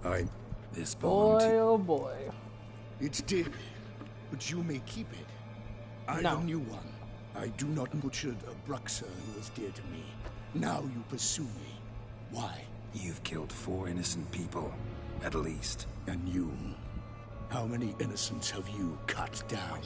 I... This belonged to... Oh boy. It did, but you may keep it. I'm a new one. I do not butcher a Bruxer who was dear to me. Now you pursue me. Why? You've killed 4 innocent people, at least. And you? How many innocents have you cut down?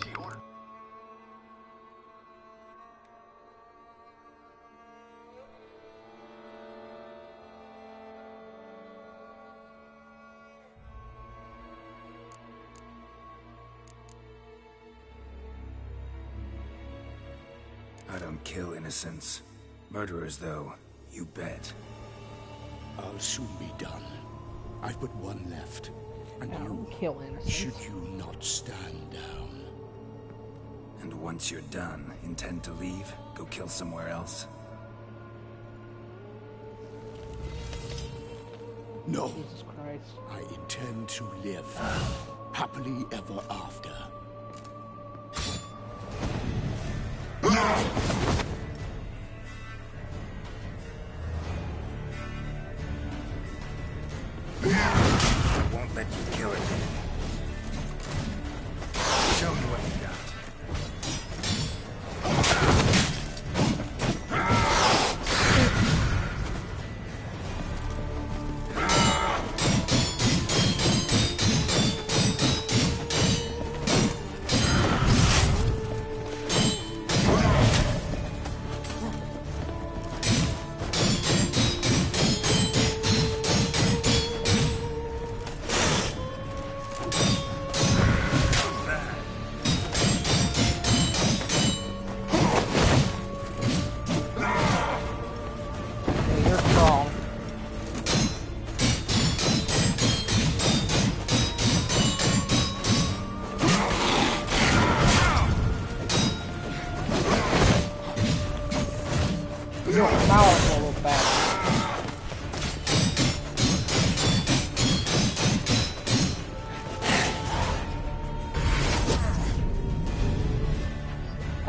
I don't kill innocents. Murderers, though, you bet. I'll soon be done. I've but one left. And you kill innocents. Should you not stand down. And once you're done, intend to leave? Go kill somewhere else? No. Jesus Christ. I intend to live. Happily ever after. I won't let you kill it. Show me what you got.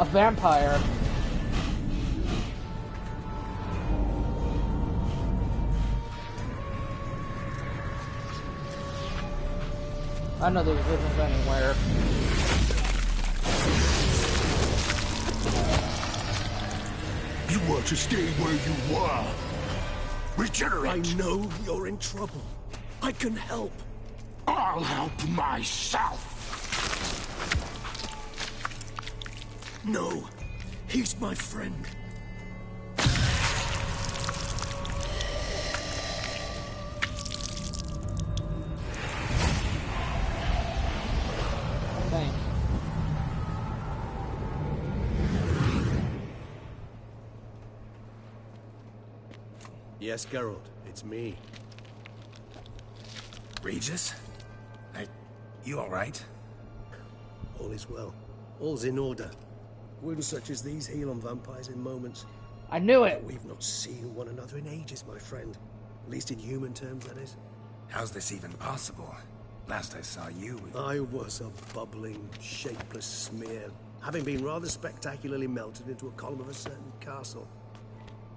A vampire. I know there's visions anywhere. You want to stay where you were. Regenerate. I know you're in trouble. I can help. I'll help myself. No, he's my friend. Thanks. Yes, Geralt, it's me. Regis? You alright? All is well. All's in order. Wounds such as these heal on vampires in moments. I knew it! We've not seen one another in ages, my friend. At least in human terms, that is. How's this even possible? Last I saw you... I was a bubbling, shapeless smear, having been rather spectacularly melted into a column of a certain castle.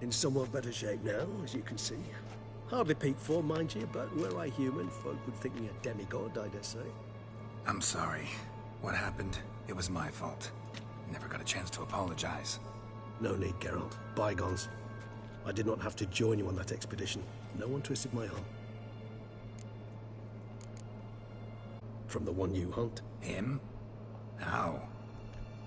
In somewhat better shape now, as you can see. Hardly peak form, mind you, but were I human, folk would think me a demigod, I dare say. I'm sorry. What happened? It was my fault. Never got a chance to apologize. No need, Geralt. Bygones. I did not have to join you on that expedition. No one twisted my arm. From the one you hunt. Him? How?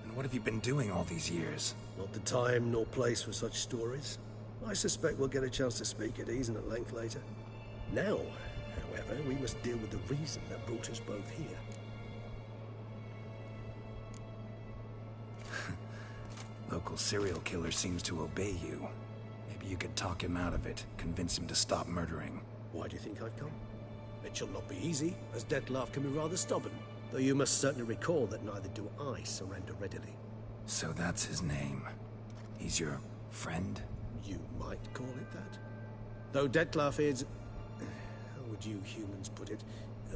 And what have you been doing all these years? Not the time nor place for such stories. I suspect we'll get a chance to speak at ease and at length later. Now, however, we must deal with the reason that brought us both here. Local serial killer seems to obey you. Maybe you could talk him out of it, convince him to stop murdering. Why do you think I've come? It shall not be easy, as Dettlaff can be rather stubborn. Though you must certainly recall that neither do I surrender readily. So that's his name. He's your friend? You might call it that. Though Dettlaff is... how would you humans put it?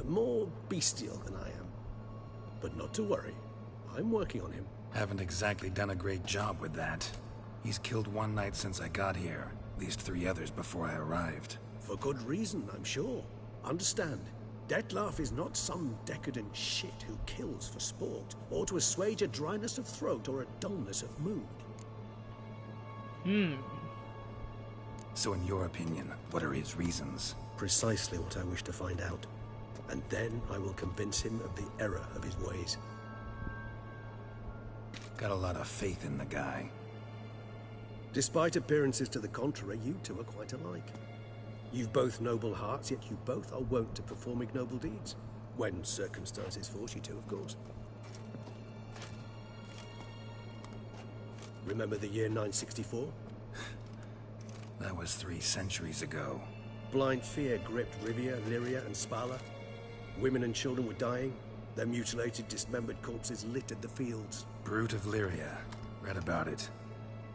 More bestial than I am. But not to worry. I'm working on him. Haven't exactly done a great job with that. He's killed one knight since I got here. At least 3 others before I arrived. For good reason, I'm sure. Understand, Dettlaff is not some decadent shit who kills for sport, or to assuage a dryness of throat or a dullness of mood. So in your opinion, what are his reasons? Precisely what I wish to find out. And then I will convince him of the error of his ways. Got a lot of faith in the guy. Despite appearances to the contrary, you two are quite alike. You've both noble hearts, yet you both are wont to perform ignoble deeds. When circumstances force you to, of course. Remember the year 964? That was 3 centuries ago. Blind fear gripped Rivia, Lyria, and Spala. Women and children were dying. Their mutilated, dismembered corpses littered the fields. Brute of Lyria. Read about it.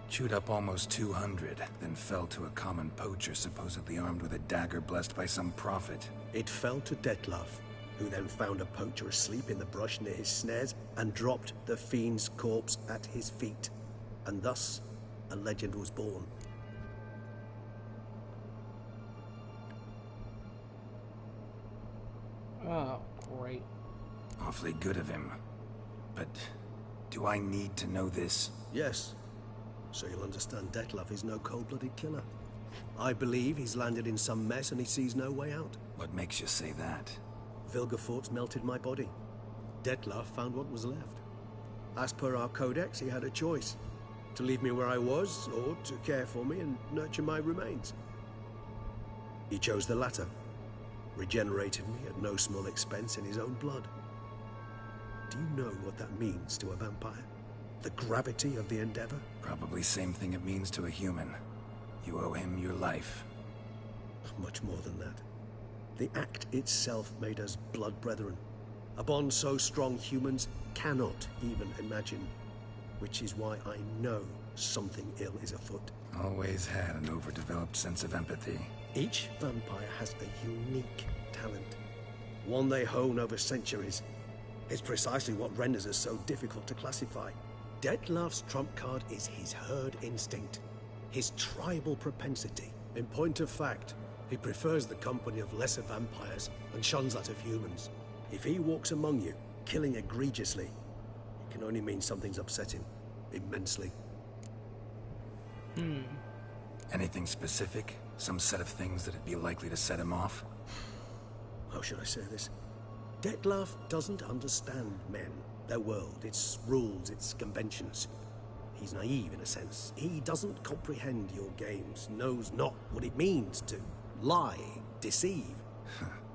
Chewed up almost 200, then fell to a common poacher supposedly armed with a dagger blessed by some prophet. It fell to Dettlaff, who then found a poacher asleep in the brush near his snares and dropped the fiend's corpse at his feet. And thus, a legend was born. Oh, great. Awfully good of him. But do I need to know this? Yes. So you'll understand Dettlaff is no cold-blooded killer. I believe he's landed in some mess and he sees no way out. What makes you say that? Vilgefortz melted my body. Dettlaff found what was left. As per our codex, he had a choice. To leave me where I was, or to care for me and nurture my remains. He chose the latter. Regenerated me at no small expense in his own blood. Do you know what that means to a vampire? The gravity of the endeavor? Probably same thing it means to a human. You owe him your life. Much more than that. The act itself made us blood brethren. A bond so strong humans cannot even imagine. Which is why I know something ill is afoot. Always had an overdeveloped sense of empathy. Each vampire has a unique talent. One they hone over centuries. It's precisely what renders us so difficult to classify. Dettlaff's trump card is his herd instinct. His tribal propensity. In point of fact, he prefers the company of lesser vampires and shuns that of humans. If he walks among you, killing egregiously, it can only mean something's upset him. Immensely. Anything specific? Some set of things that'd be likely to set him off? How should I say this? Dettlaff doesn't understand men, their world, its rules, its conventions. He's naive in a sense. He doesn't comprehend your games, knows not what it means to lie, deceive.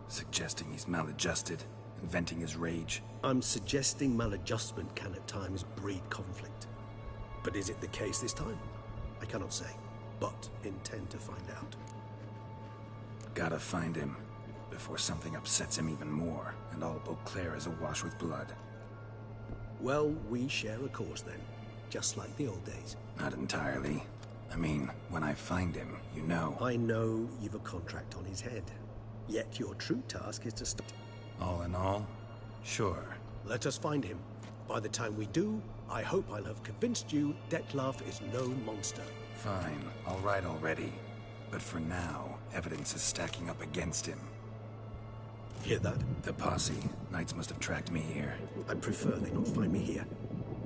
Suggesting he's maladjusted, inventing his rage. I'm suggesting maladjustment can at times breed conflict. But is it the case this time? I cannot say, but intend to find out. Gotta find him, before something upsets him even more, and all Beauclair is awash with blood. Well, we share a cause then, just like the old days. Not entirely. I mean, when I find him, you know. I know you've a contract on his head, yet your true task is to stop. All in all, sure. Let us find him. By the time we do, I hope I'll have convinced you Dettlaff is no monster. Fine, all right already. But for now, evidence is stacking up against him. Hear that? The posse. Knights must have tracked me here. I prefer they not find me here.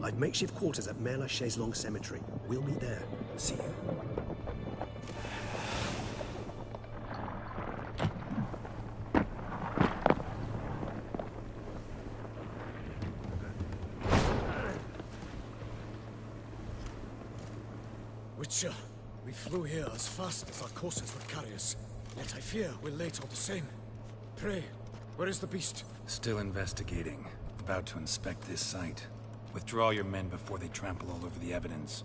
I've makeshift quarters at Mère la Chaise-Longue Cemetery. We'll meet there. See you. Witcher, we flew here as fast as our courses would carry us. Yet I fear we're late all the same. Pray, where is the beast? Still investigating. About to inspect this site. Withdraw your men before they trample all over the evidence.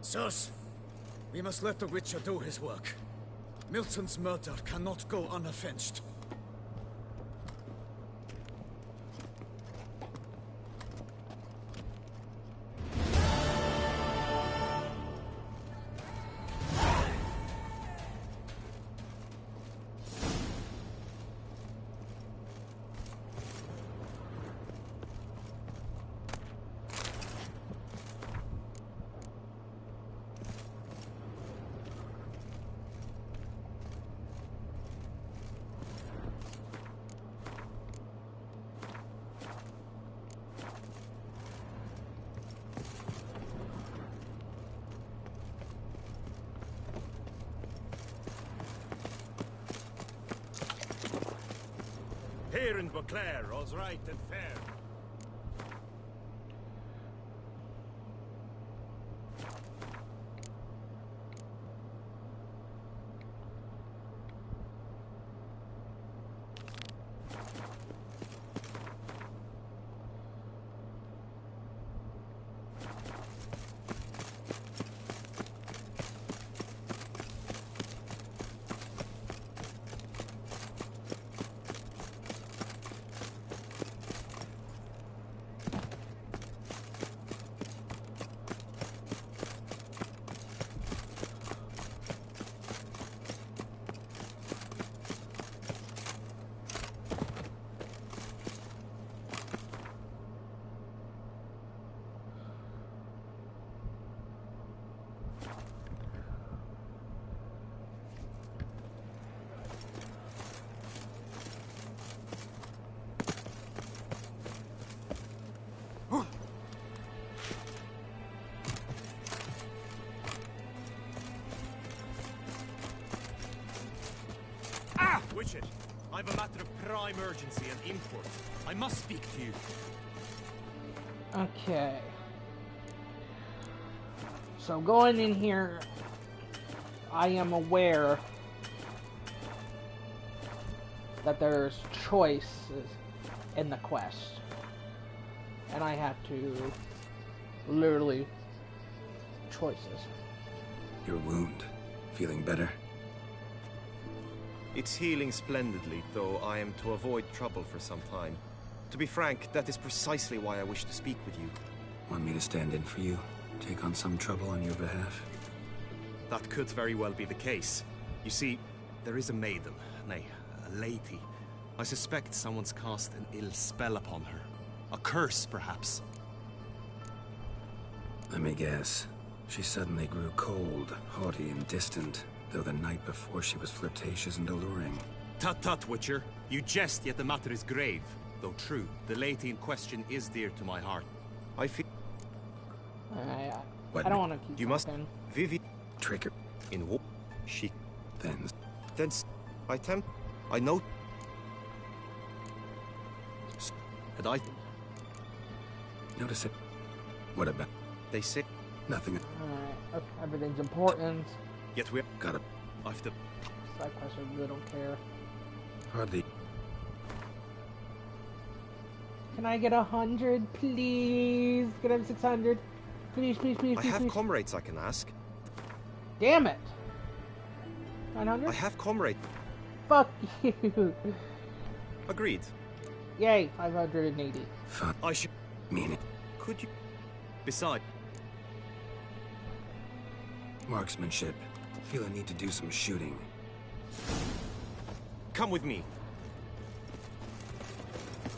Sirs, we must let the Witcher do his work. Milton's murder cannot go unavenged. Here in Beauclair, all's right and fair. Witcher, I've a matter of prime urgency and import. I must speak to you. Okay. So going in here, I am aware that there's choices in the quest. And I have to literally choices. Your wound. Feeling better? It's healing splendidly, though I am to avoid trouble for some time. To be frank, that is precisely why I wish to speak with you. Want me to stand in for you? Take on some trouble on your behalf? That could very well be the case. You see, there is a maiden, nay, a lady. I suspect someone's cast an ill spell upon her. A curse, perhaps. Let me guess. She suddenly grew cold, haughty, and distant, though the night before she was flirtatious and alluring. Tut tut, Witcher. You jest, yet the matter is grave. Though true, the lady in question is dear to my heart. I feel... I don't want to keep You must... talking. Vivi... Trigger. In what? She... Then... I tempt... I know... And I... Notice it. What about? They say... Nothing. Alright, okay, everything's important. Yet we... Gotta... I've to... Side quests, I really don't care. Hardly... Can I get 100, please? Can I have 600? Please, please, please, I please, have please. comrades I can ask. Damn it! 900? I have comrade. Fuck you! Agreed. Yay, 580. Fun. I should... Mean it. Could you... Besides... Marksmanship. Feel a need to do some shooting. Come with me.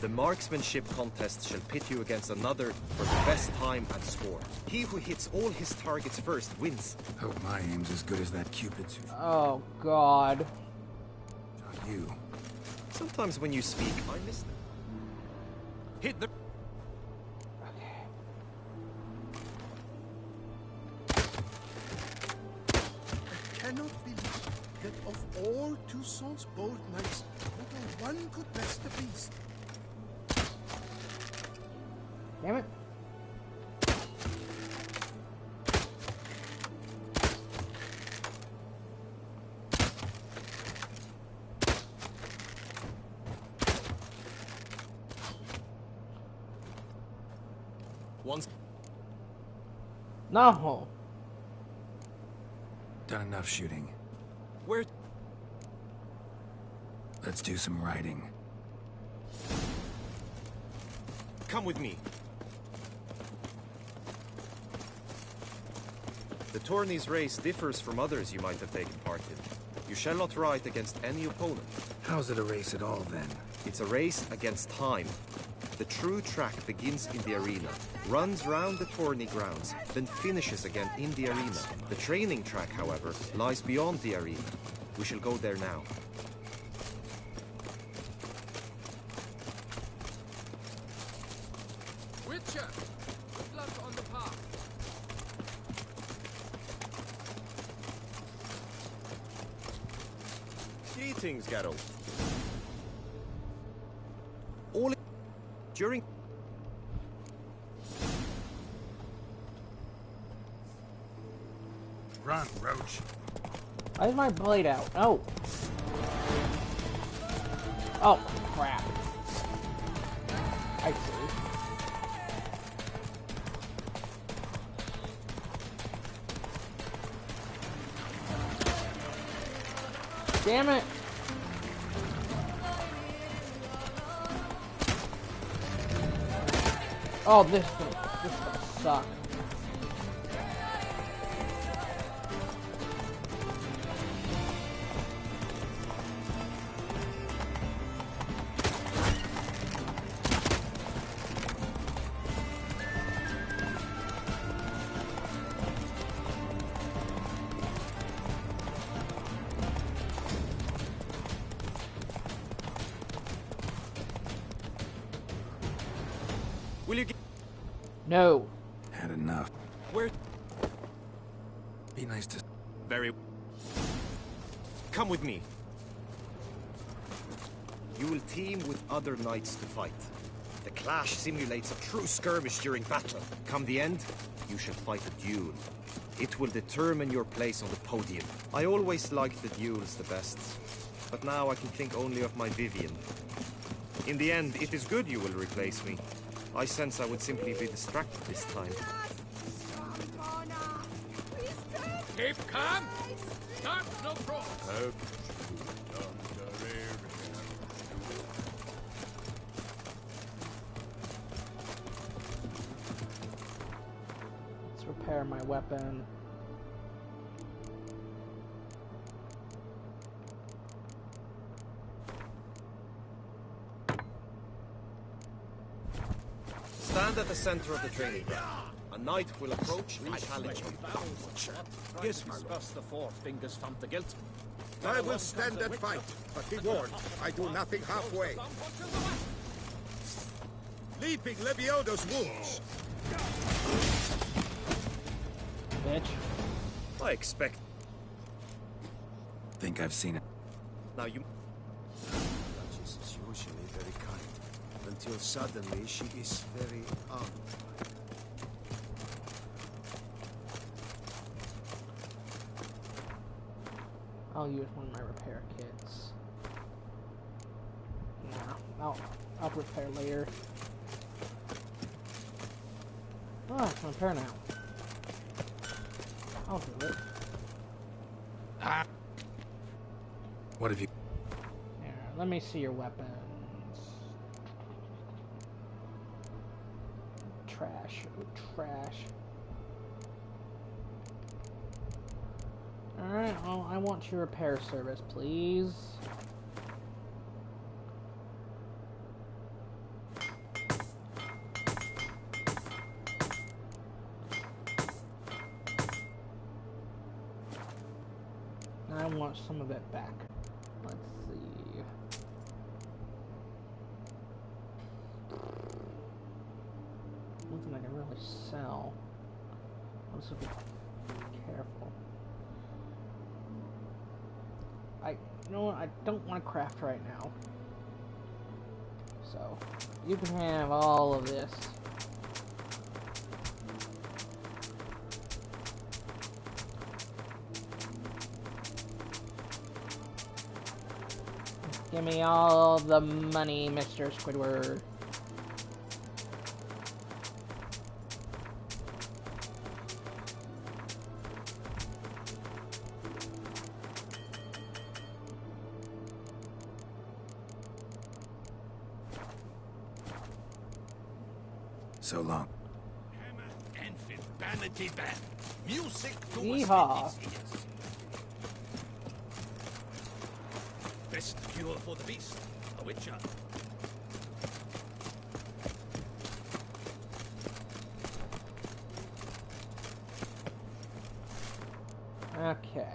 The marksmanship contest shall pit you against another for the best time and score. He who hits all his targets first wins. Hope my aim's as good as that Cupid's who Oh, God. shot you. Sometimes when you speak, I miss them. Hit the... I cannot believe that of all Toussaint's bold knights, not a one could best the beast. Damn it. Once... No. Done enough shooting. Where... Let's do some riding. Come with me. The tourney's race differs from others you might have taken part in. You shall not ride against any opponent. How's it a race at all, then? It's a race against time. The true track begins in the arena, runs round the tourney grounds, then finishes again in the arena. The training track, however, lies beyond the arena. We shall go there now. Witcher, good luck on the path. Greetings, Geralt. During... Run, Roach. Why is my blade out? Oh. Oh, crap. I see. Damn it! Oh, this gonna suck. Will you get... No. Had enough. Where... Be nice to... Very... Come with me. You will team with other knights to fight. The clash simulates a true skirmish during battle. Come the end, you shall fight a duel. It will determine your place on the podium. I always liked the duels the best, but now I can think only of my Vivian. In the end, it is good you will replace me. I sense I would simply be distracted this time. Keep calm. Start no problem. Let's repair my weapon. Stand at the center of the training ground. A knight will approach and challenge you. Yes, first the four fingers from the guilt. I will stand that fight, but be warned, I do nothing halfway. Leaping Lebioda's wounds. Bitch. I expect... Think I've seen it. Now you... Duchess is usually very kind, until suddenly she is very armed. I'll use one of my repair kits. Nah, I'll repair later. Oh, I can repair now. I'll do it. What have you... Here, let me see your weapons. Trash. Oh, trash. Alright, well, I want your repair service, please. I want some of it back. Let's see. Nothing I can really sell. Let's be careful. You know what? I don't want to craft right now. So, you can have all of this. Give me all the money, Mr. Squidward. So long. Hammer, Anfield, vanity band. Music to Yeehaw. us ears. Best cure for the beast, a witcher. Okay.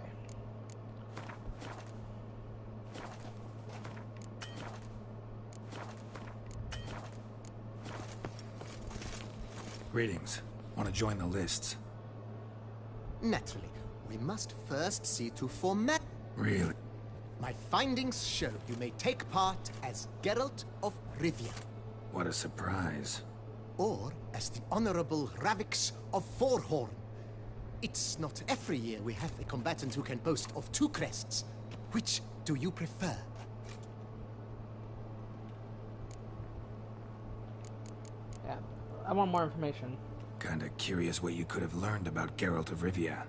Greetings. Want to join the lists? Naturally, we must first see to format. Really? My findings show you may take part as Geralt of Rivia. What a surprise. Or as the Honorable Ravix of Forhorn. It's not every year we have a combatant who can boast of 2 crests. Which do you prefer? Yeah, I want more information. Kinda curious what you could have learned about Geralt of Rivia.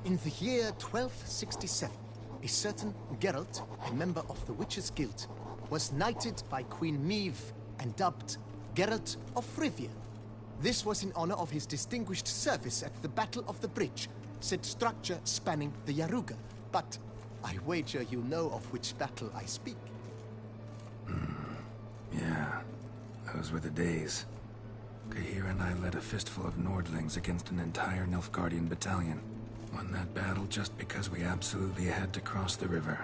In the year 1267, a certain Geralt, a member of the Witches' Guild, was knighted by Queen Meve and dubbed Geralt of Rivia. This was in honor of his distinguished service at the Battle of the Bridge, said structure spanning the Yaruga. But I wager you know of which battle I speak. Yeah, those were the days. Cahir and I led a fistful of Nordlings against an entire Nilfgaardian battalion. Won that battle just because we absolutely had to cross the river.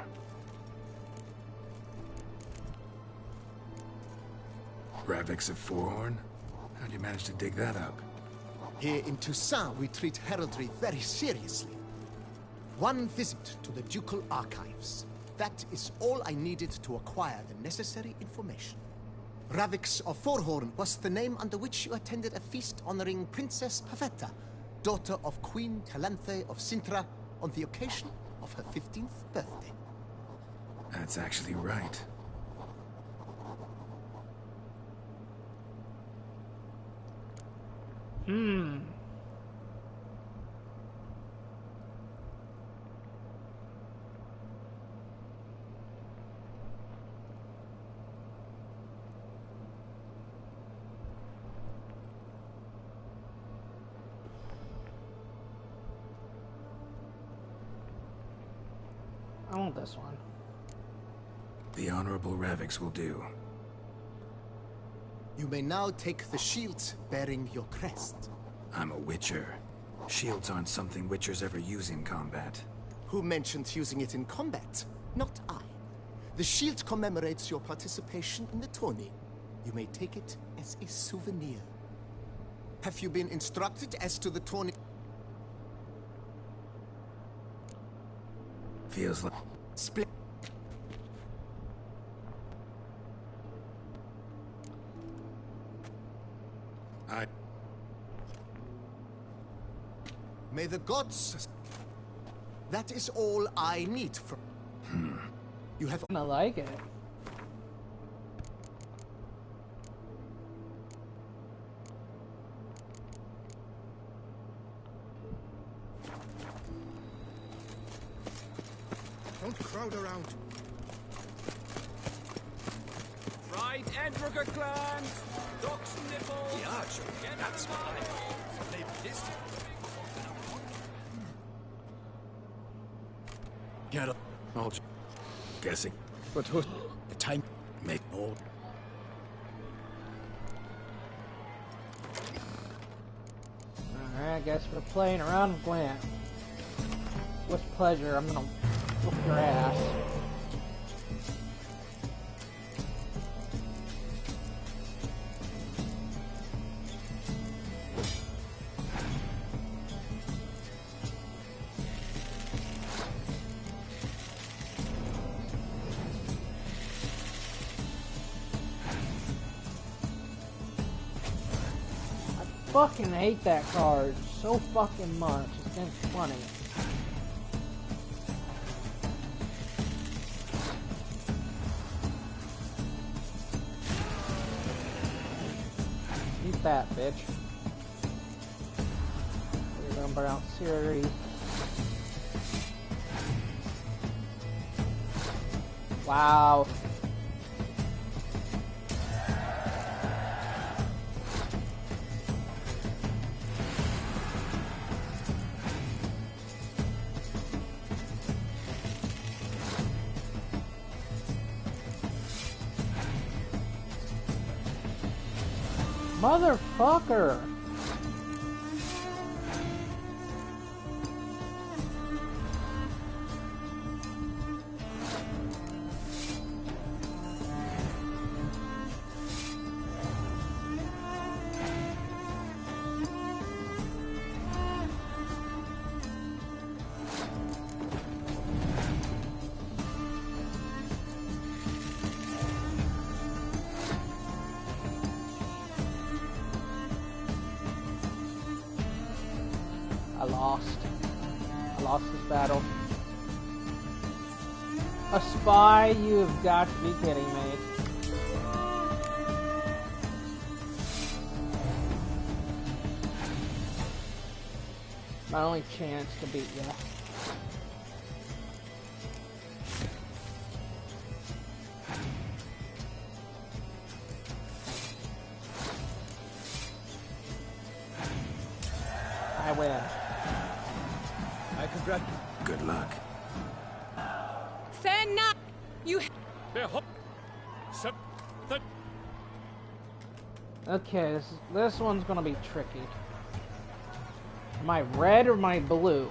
Ravix of Forhorn? How'd you manage to dig that up? Here in Toussaint, we treat heraldry very seriously. One visit to the Ducal Archives. That is all I needed to acquire the necessary information. Ravix of Forhorn was the name under which you attended a feast honoring Princess Pavetta, daughter of Queen Calanthe of Sintra, on the occasion of her 15th birthday. That's actually right. I want this one. The Honorable Ravix will do. You may now take the shield bearing your crest. I'm a Witcher. Shields aren't something Witchers ever use in combat. Who mentioned using it in combat? Not I. The shield commemorates your participation in the tourney. You may take it as a souvenir. Have you been instructed as to the tourney? Feels like... Split. May the gods... That is all I need from... You have... I like it. Don't crowd around. Right, Edruger clans! Docks nipples! Yeah, sure. That's fine. They pissed. Get up. I'll guessing. But who? The time. Make more. Alright, I guess we're playing around with Gwent. With pleasure, I'm gonna whoop your ass. I fucking hate that card so fucking much. It's been funny. Eat that, bitch. We're gonna burn out Siri. Wow. Motherfucker! lost. I lost this battle. A spy? You have got to be kidding me. My only chance to beat you. I win. I congratulate. Good luck. Fair enough. You. Okay, this one's gonna be tricky. Am I red or am I blue?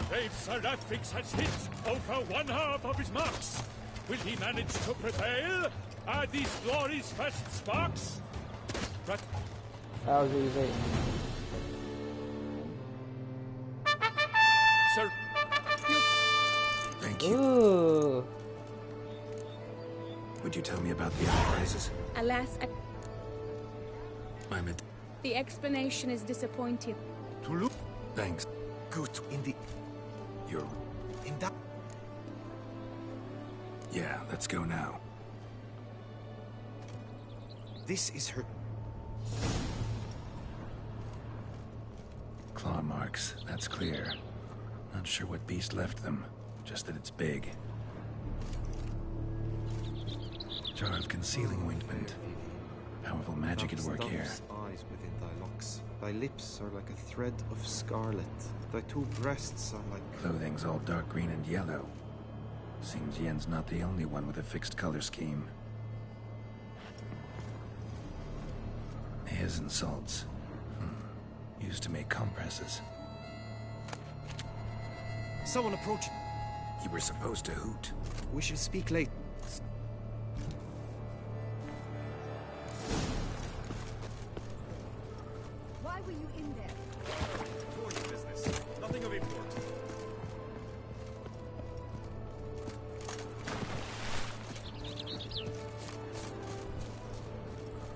Brave Sir Rafix has hit over 1/2 of his marks. Will he manage to prevail? Are these glory's first sparks? That was easy. Sir, Thank you. Ooh. Would you tell me about the other prizes? Alas, I'm at... the explanation is disappointing. Thanks. Good. In the... You're... In that... Yeah, let's go now. This is her... Claw marks, that's clear. Not sure what beast left them, just that it's big. Jar of concealing ointment. Powerful magic at work here. Eyes within thy locks. Thy lips are like a thread of scarlet. Thy 2 breasts are like... Clothing's all dark green and yellow. Seems Yen's not the only one with a fixed color scheme. His and salts. Used to make compresses. Someone approaching. You were supposed to hoot. We shall speak later. Why were you in there? Important business. Nothing of import.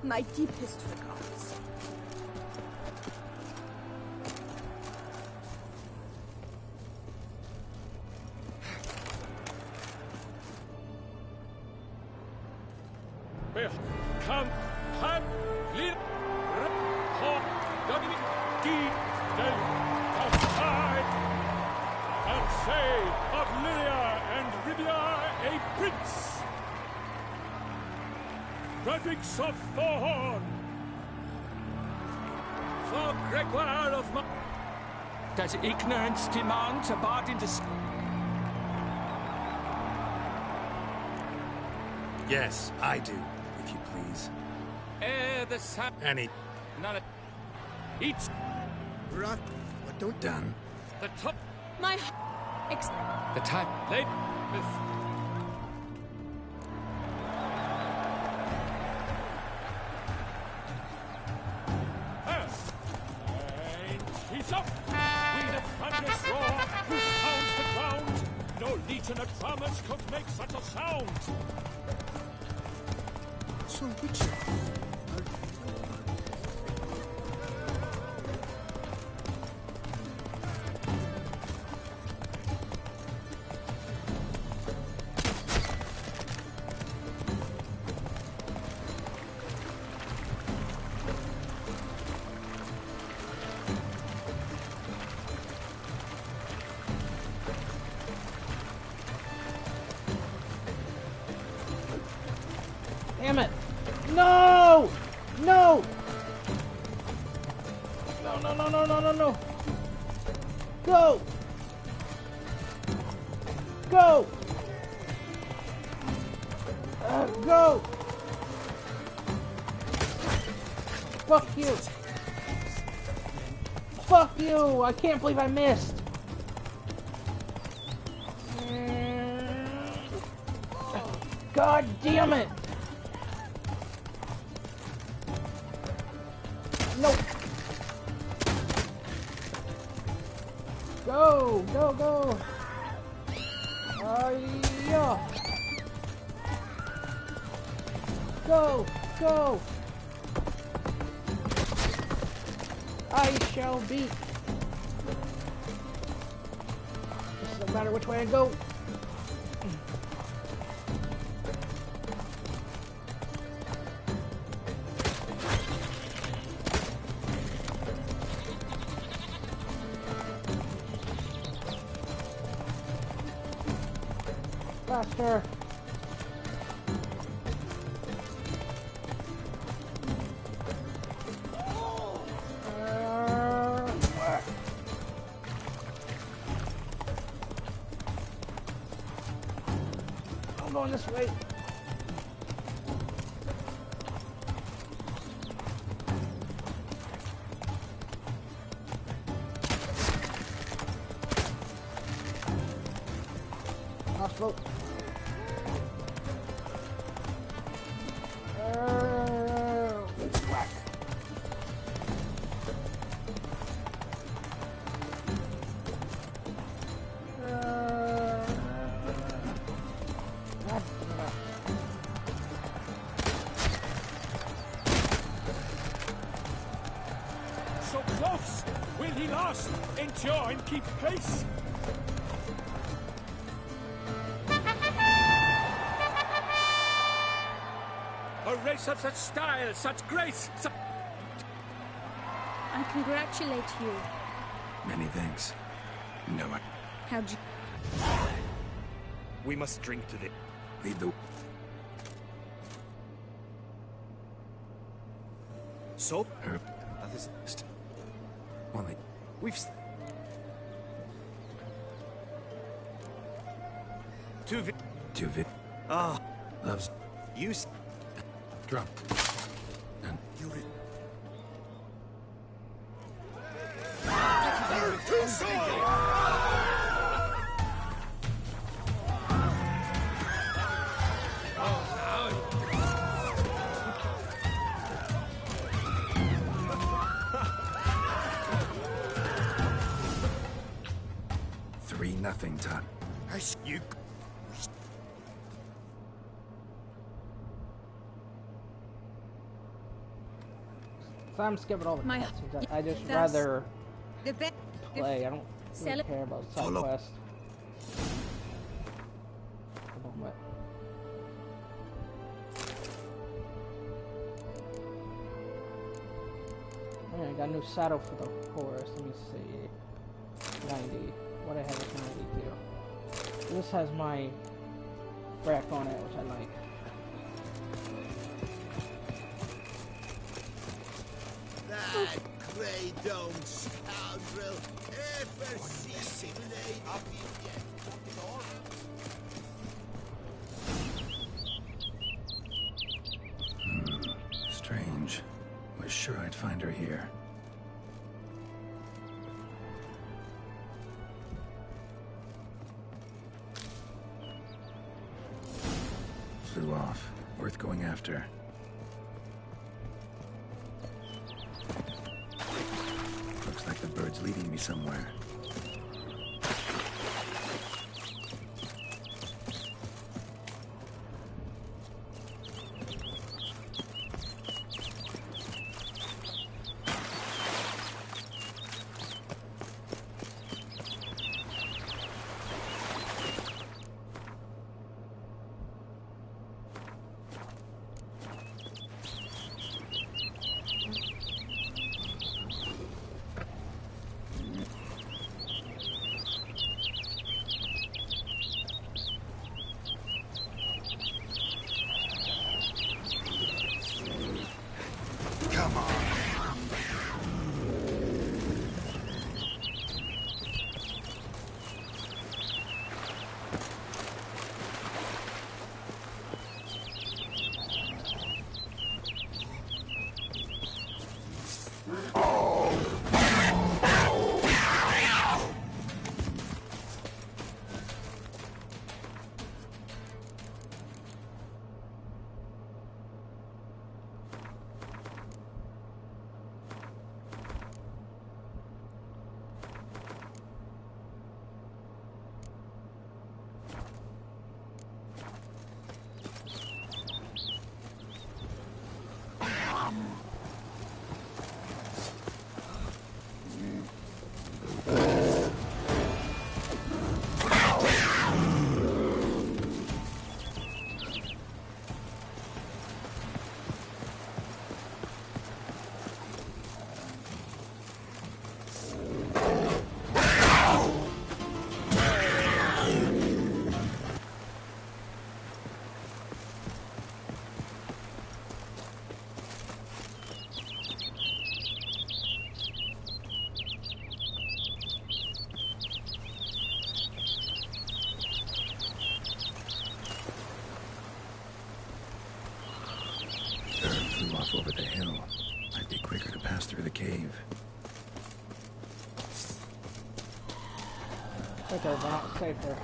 My deepest regards. Come, have, lit, hot, Dominic, deep, del, outside, and say of Lyria and Rivia a prince. Rafix of Thorn, for Gregoire of Ma... Does ignorance demand a bard into... Yes, I do, if you please. The sun... Annie. None of... Each... Right, I don't... Done. The top... My... The time... Late... With... And he's up! We the thunderous roar, who pounds the ground! No legion of drummers could make such a sound! So, Witcher. Damn it! No! No! No, no, no, no, no, no, no! Go! Go! Go! Fuck you! Fuck you! I can't believe I missed! God damn it! No! Go! Go, go! Yeah! Go! Go! I shall beat. Doesn't matter which way I go. Faster. I'm going this way. Hospital. Whack. So close! Will he last? Endure and keep pace! A race of such style, such grace, I congratulate you. Many thanks. No, How'd you... We must drink to the... lead the... So? Herb. That is... Only... We've... Two vid... Ah, Loves... you... Drop. And... Nothing, Todd. You... So I'm skipping all the My- cutscenes. I just that's- rather The be- play. I don't Sell really it. care about side Follow. quests. Come on, what? Alright, I got a new saddle for the horse. Let me see. 90. What I have is 92. This has my rack on it, which I like. That grey dome scoundrel ever seen Lady Vivienne. Strange. Was sure I'd find her here. Flew off. Worth going after. Looks like the bird's leading me somewhere. flew off over the hill, I'd be quicker to pass through the cave. Quicker, but not safer.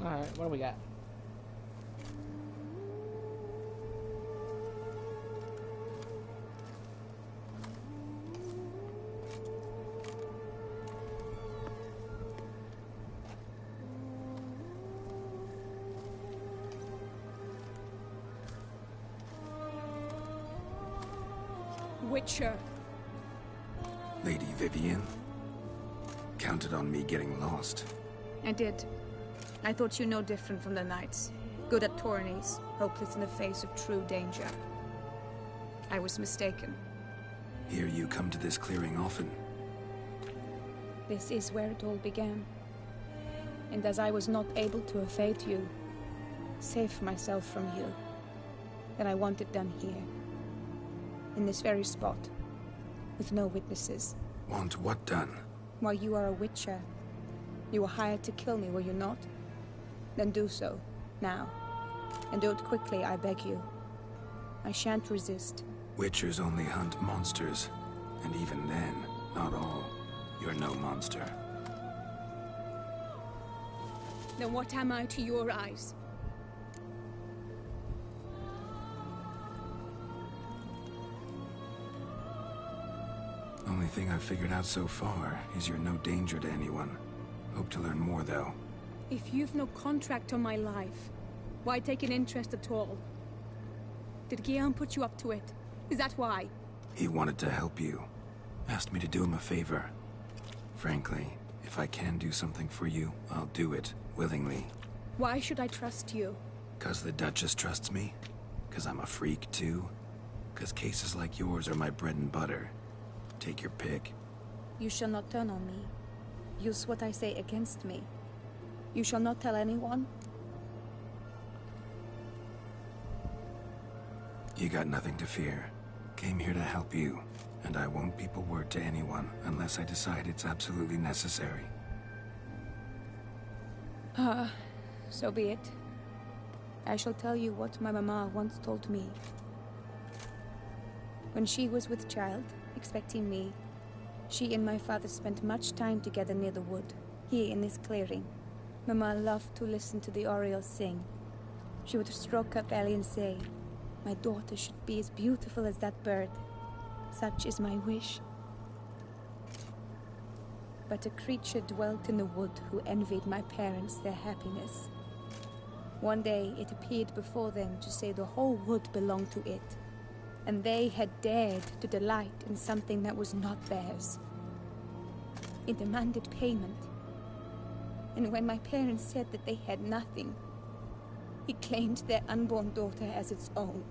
Alright, what do we got? Witcher. Lady Vivienne? Counted on me getting lost. I did. I thought you no different from the knights. Good at tourneys, hopeless in the face of true danger. I was mistaken. Hear you come to this clearing often. This is where it all began. And as I was not able to evade you, save myself from you, then I want it done here. In this very spot. With no witnesses. Want what done? Why, you are a witcher. You were hired to kill me, were you not? Then do so, now. And do it quickly, I beg you. I shan't resist. Witchers only hunt monsters. And even then, not all. You're no monster. Then what am I to your eyes? Only thing I've figured out so far is you're no danger to anyone. Hope to learn more, though. If you've no contract on my life, why take an interest at all? Did Guillaume put you up to it? Is that why? He wanted to help you. Asked me to do him a favor. Frankly, if I can do something for you, I'll do it, willingly. Why should I trust you? 'Cause the Duchess trusts me? 'Cause I'm a freak, too? 'Cause cases like yours are my bread and butter. Take your pick. You shall not turn on me. Use what I say against me. You shall not tell anyone? You got nothing to fear. Came here to help you, and I won't peep a word to anyone unless I decide it's absolutely necessary. So be it. I shall tell you what my mama once told me. When she was with child, expecting me, she and my father spent much time together near the wood, here in this clearing. Mama loved to listen to the orioles sing. She would stroke her belly and say, "My daughter should be as beautiful as that bird. Such is my wish." But a creature dwelt in the wood who envied my parents their happiness. One day it appeared before them to say the whole wood belonged to it, and they had dared to delight in something that was not theirs. It demanded payment. And when my parents said that they had nothing, it claimed their unborn daughter as its own.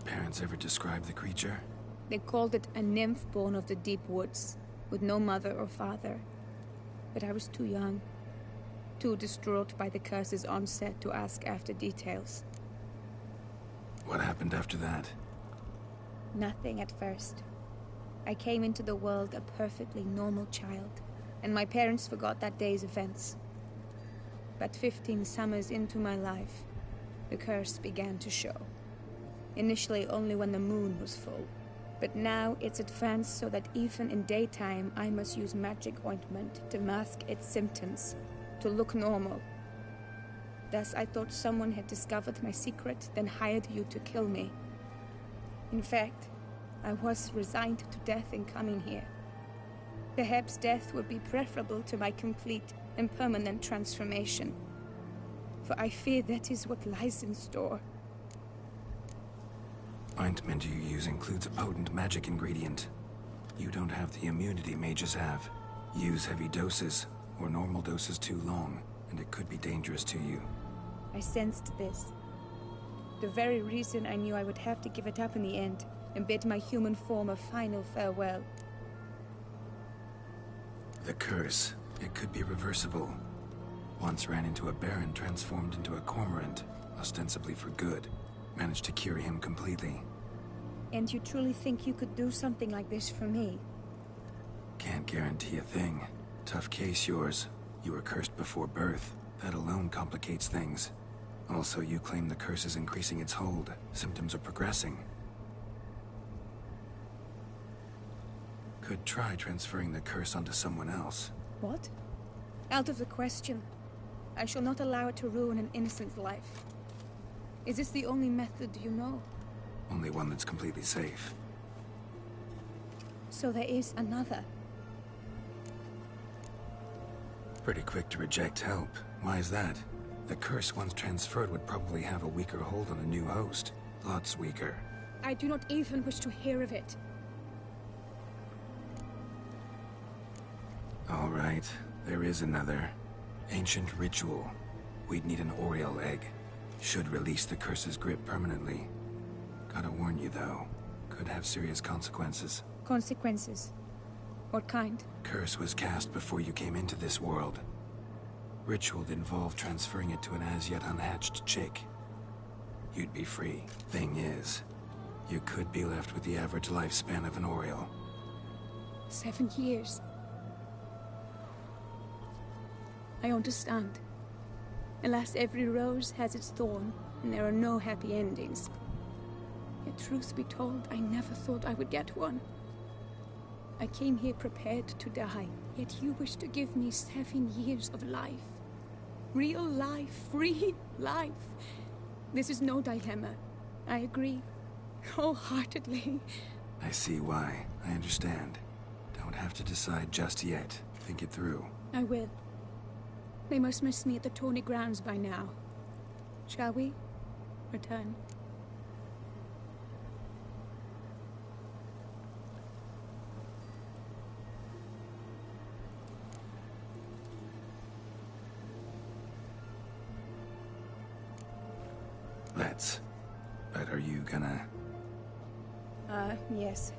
Parents ever describe the creature? They called it a nymph born of the deep woods, with no mother or father. But I was too young, too distraught by the curse's onset to ask after details. What happened after that? Nothing at first. I came into the world a perfectly normal child, and my parents forgot that day's events. But 15 summers into my life, the curse began to show. Initially only when the moon was full, but now it's advanced so that even in daytime I must use magic ointment to mask its symptoms, to look normal. Thus I thought someone had discovered my secret, then hired you to kill me. In fact, I was resigned to death in coming here. Perhaps death would be preferable to my complete and permanent transformation. For I fear that is what lies in store. Ointment you use includes a potent magic ingredient. You don't have the immunity mages have. Use heavy doses, or normal doses too long, and it could be dangerous to you. I sensed this. The very reason I knew I would have to give it up in the end, and bid my human form a final farewell. The curse. It could be reversible. Once ran into a Baron transformed into a Cormorant, ostensibly for good. Managed to cure him completely. And you truly think you could do something like this for me? Can't guarantee a thing. Tough case, yours. You were cursed before birth. That alone complicates things. Also, you claim the curse is increasing its hold. Symptoms are progressing. Could try transferring the curse onto someone else. What? Out of the question. I shall not allow it to ruin an innocent life. Is this the only method you know? Only one that's completely safe. So there is another. Pretty quick to reject help. Why is that? The curse once transferred would probably have a weaker hold on the new host. Lots weaker. I do not even wish to hear of it. All right, there is another. Ancient ritual. We'd need an Oriel egg. Should release the curse's grip permanently. Gotta warn you though, could have serious consequences. Consequences? What kind? Curse was cast before you came into this world. Ritual involved transferring it to an as-yet unhatched chick. You'd be free. Thing is, you could be left with the average lifespan of an Oriel. 7 years. I understand. Alas, every rose has its thorn, and there are no happy endings. Yet truth be told, I never thought I would get one. I came here prepared to die, yet you wish to give me 7 years of life. Real life, free life. This is no dilemma. I agree. Wholeheartedly. I see why. I understand. Don't have to decide just yet. Think it through. I will. They must miss me at the tourney grounds by now. Shall we return? Let's. But are you gonna... Yes.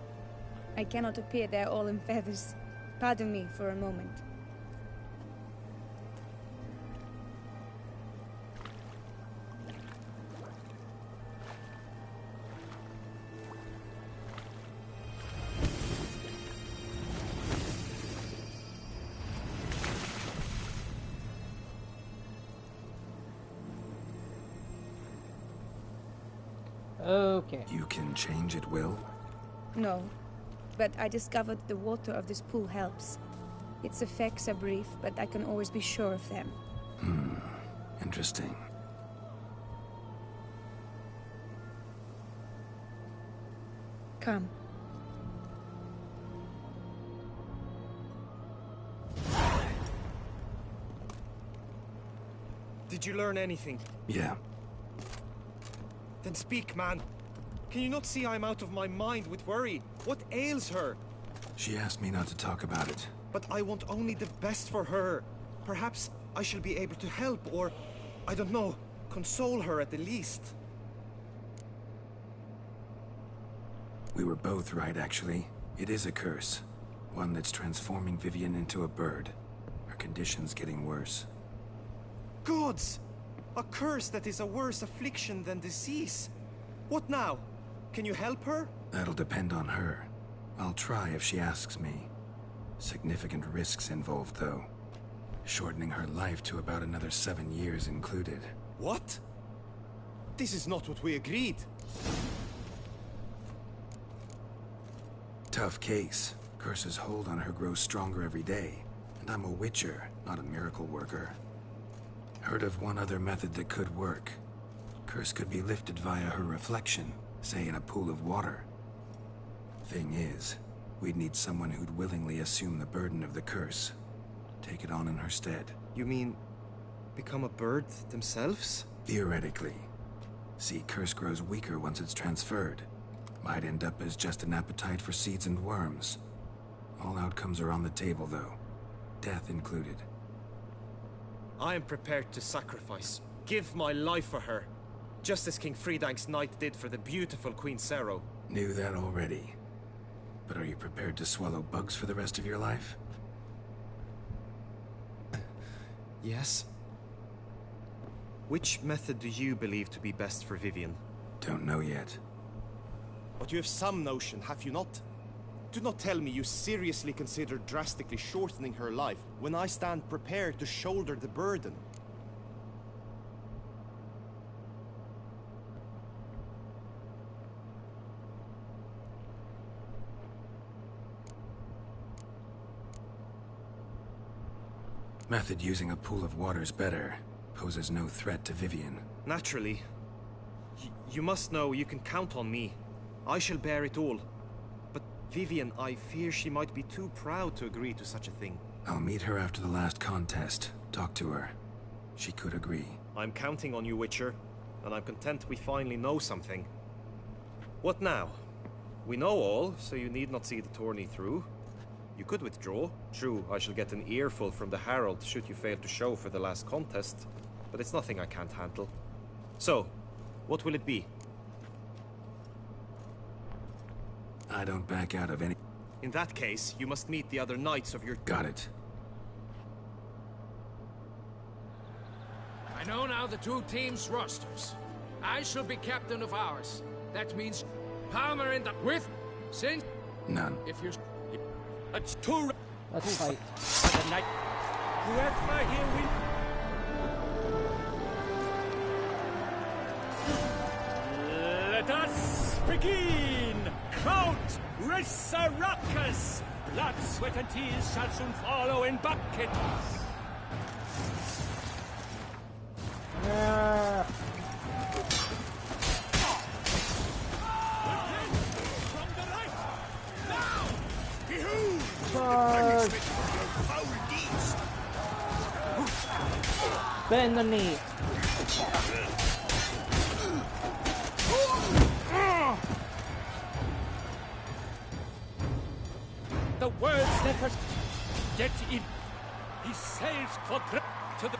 I cannot appear there all in feathers. Pardon me for a moment. Okay. You can change at will? No, but I discovered the water of this pool helps. Its effects are brief, but I can always be sure of them. Interesting. Come. Did you learn anything? Yeah. Then speak, man. Can you not see I'm out of my mind with worry? What ails her? She asked me not to talk about it. But I want only the best for her. Perhaps I shall be able to help, or, I don't know, console her at the least. We were both right, actually. It is a curse. One that's transforming Vivienne into a bird. Her condition's getting worse. Gods! A curse that is a worse affliction than disease. What now? Can you help her? That'll depend on her. I'll try if she asks me. Significant risks involved, though. Shortening her life to about another 7 years included. What? This is not what we agreed. Tough case. Curse's hold on her grows stronger every day. And I'm a witcher, not a miracle worker. Heard of one other method that could work. Curse could be lifted via her reflection. Say in a pool of water. Thing is, we'd need someone who'd willingly assume the burden of the curse. Take it on in her stead. You mean become a bird themselves? Theoretically. See, curse grows weaker once it's transferred. Might end up as just an appetite for seeds and worms. All outcomes are on the table, though. Death included. I am prepared to sacrifice. Give my life for her. Just as King Fridank's knight did for the beautiful Queen Sero. Knew that already. But are you prepared to swallow bugs for the rest of your life? Yes. Which method do you believe to be best for Vivienne? Don't know yet. But you have some notion, have you not? Do not tell me you seriously consider drastically shortening her life when I stand prepared to shoulder the burden. Method using a pool of water's better. Poses no threat to Vivienne. Naturally. You must know you can count on me. I shall bear it all. But Vivienne, I fear she might be too proud to agree to such a thing. I'll meet her after the last contest. Talk to her. She could agree. I'm counting on you, Witcher. And I'm content we finally know something. What now? We know all, so you need not see the tourney through. You could withdraw. True, I shall get an earful from the Herald should you fail to show for the last contest. But it's nothing I can't handle. So, what will it be? I don't back out of any... In that case, you must meet the other knights of your... Got it. I know now the two teams' rosters. I shall be captain of ours. That means Palmer in the... With? Since... None. If you... It's too... Let's fight. The night. Whoever here will... Let us begin! Count Risaracus! Blood, sweat, and tears shall soon follow in buckets! From the right! Now! Behold! Charge! Foul deeds! Bend the knee. The words let us get in. He sails for to the...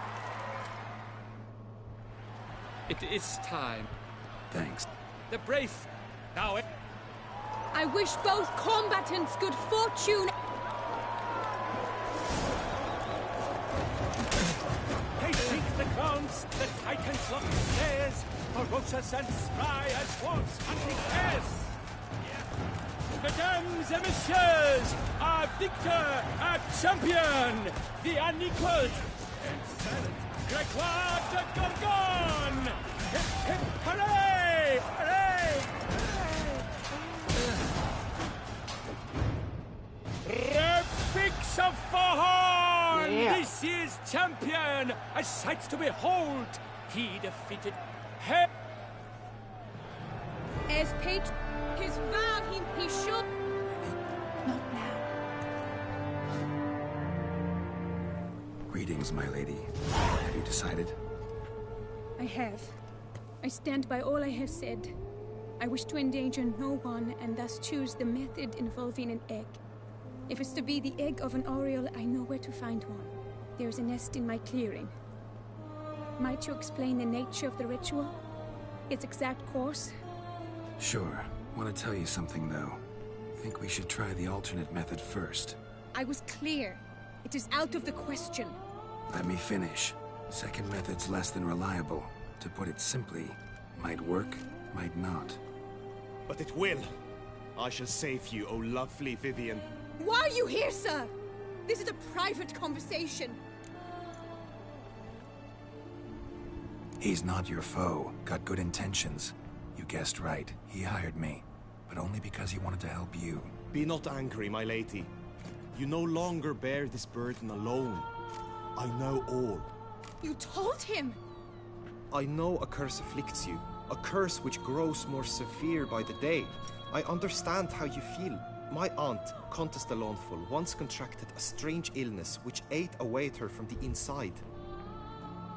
It is time. Thanks. The brave. Now I wish both combatants good fortune. they seek the grounds, the titans of the stairs, ferocious and spry as wolves hunting hares. Mesdames et messieurs, our victor, our champion, the unequaled and silent Gregoire de Gorgon! Hip, hip, hooray! Hooray! Refix of Fahorn! Yeah. This is champion! A sight to behold! He defeated As Pate, his vow he should. Not now. Greetings, my lady. Have you decided? I have. I stand by all I have said. I wish to endanger no one and thus choose the method involving an egg. If it's to be the egg of an oriole, I know where to find one. There is a nest in my clearing. Might you explain the nature of the ritual? Its exact course? Sure. Want to tell you something, though. Think we should try the alternate method first. I was clear. It is out of the question. Let me finish. Second method's less than reliable. To put it simply, might work, might not. But it will. I shall save you, O lovely Vivienne. Why are you here, sir? This is a private conversation. He's not your foe. Got good intentions. You guessed right. He hired me. But only because he wanted to help you. Be not angry, my lady. You no longer bear this burden alone. I know all. You told him! I know a curse afflicts you, A curse which grows more severe by the day. I understand how you feel. My aunt, Countess de Lawnful, once contracted a strange illness which ate away at her from the inside.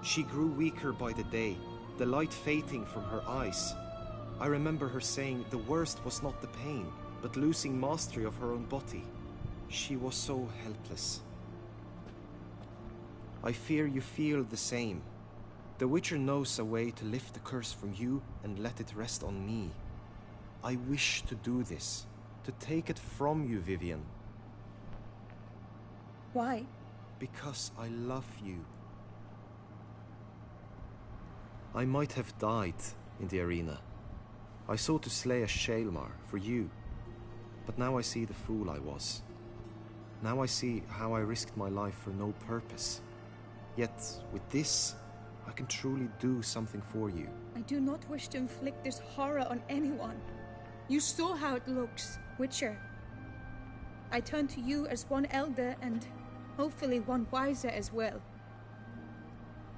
She grew weaker by the day, the light fading from her eyes. I remember her saying the worst was not the pain, but losing mastery of her own body. She was so helpless. I fear you feel the same. The Witcher knows a way to lift the curse from you and let it rest on me. I wish to do this, to take it from you, Vivienne. Why? Because I love you. I might have died in the arena. I sought to slay a Shaelmar for you, but now I see the fool I was. Now I see how I risked my life for no purpose. Yet, with this, I can truly do something for you. I do not wish to inflict this horror on anyone. You saw how it looks, Witcher. I turn to you as one elder and hopefully one wiser as well.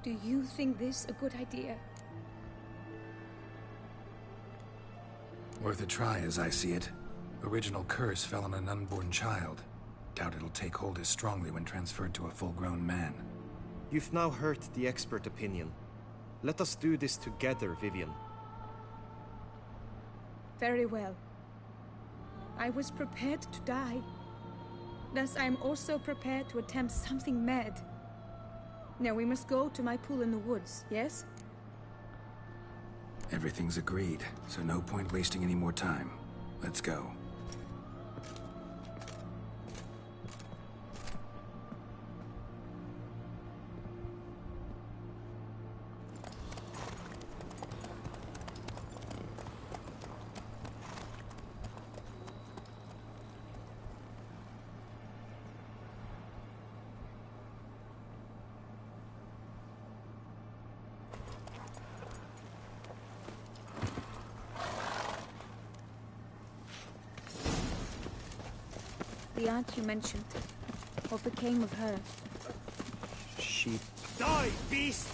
Do you think this a good idea? Worth a try, as I see it. Original curse fell on an unborn child. Doubt it'll take hold as strongly when transferred to a full-grown man. You've now heard the expert opinion. Let us do this together, Vivienne. Very well. I was prepared to die. Thus I am also prepared to attempt something mad. Now we must go to my pool in the woods, yes? Everything's agreed, so no point wasting any more time. Let's go. The aunt you mentioned. What became of her? She... Die, beast!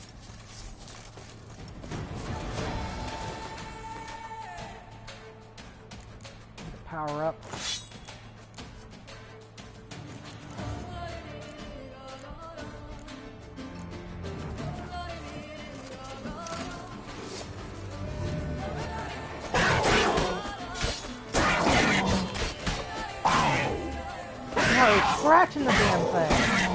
Power up. No, it's scratching the damn thing.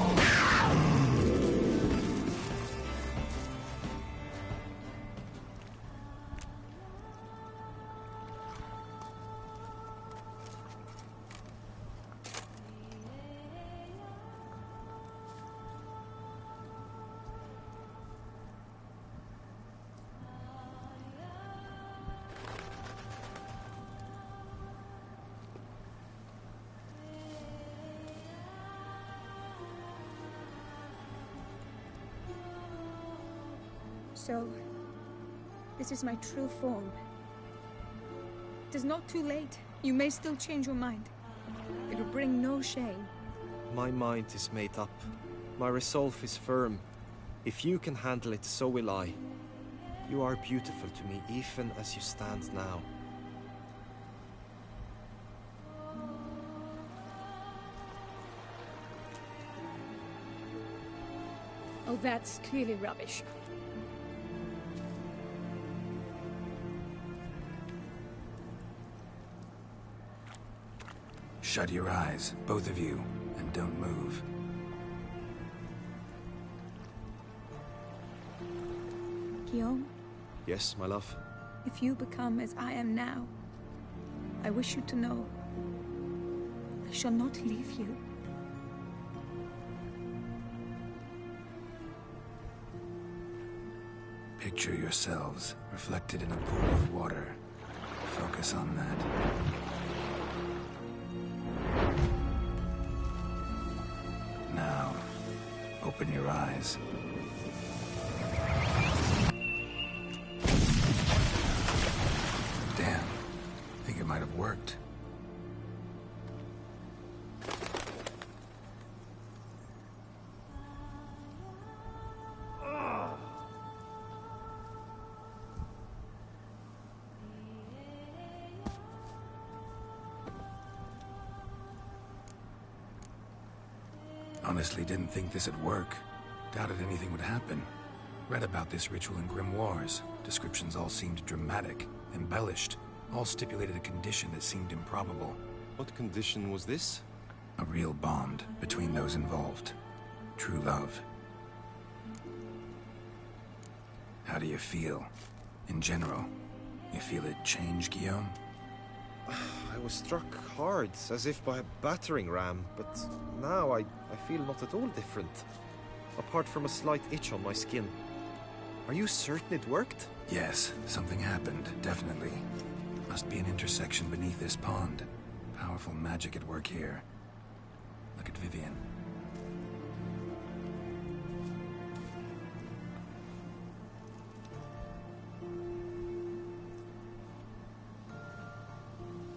So, this is my true form. It is not too late. You may still change your mind. It will bring no shame. My mind is made up. My resolve is firm. If you can handle it, so will I. You are beautiful to me, even as you stand now. Oh, that's clearly rubbish. Shut your eyes, both of you, and don't move. Guillaume, Yes, my love? if you become as I am now, I wish you to know I shall not leave you. Picture yourselves reflected in a pool of water. Focus on that. Now, open your eyes. Damn. Think it might have worked. Honestly didn't think this'd work. Doubted anything would happen. Read about this ritual in grimoires. Descriptions all seemed dramatic, embellished. All stipulated a condition that seemed improbable. What condition was this? A real bond between those involved. True love. How do you feel? In general, you feel it change, Guillaume? I was struck hard, as if by a battering ram, but now I feel not at all different. Apart from a slight itch on my skin. Are you certain it worked? Yes, something happened, definitely. Must be an intersection beneath this pond. Powerful magic at work here. Look at Vivian.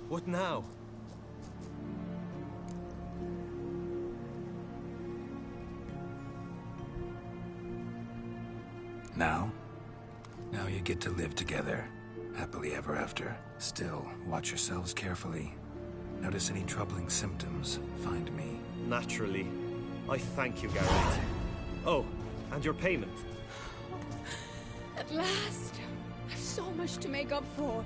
What now? Now? Now you get to live together. Happily ever after. Still, watch yourselves carefully. Notice any troubling symptoms, find me. Naturally. I thank you, Geralt. Oh, and your payment. At last! I've so much to make up for.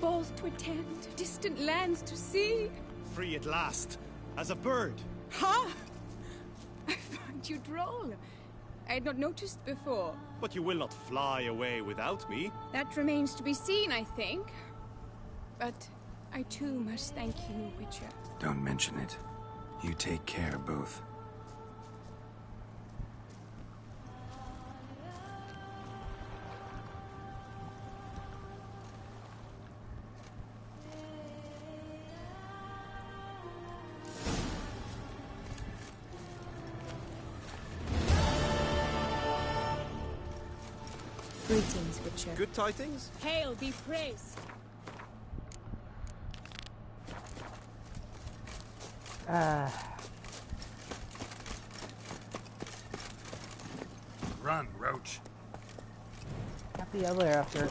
Balls to attend, distant lands to see. Free at last, as a bird. Ha! I find you droll. I had not noticed before. But you will not fly away without me. That remains to be seen, I think. But I too must thank you, Witcher. Don't mention it. You take care, both. Greetings, Witcher. Good tidings? Hail be praised. Run, Roach. Got the other after.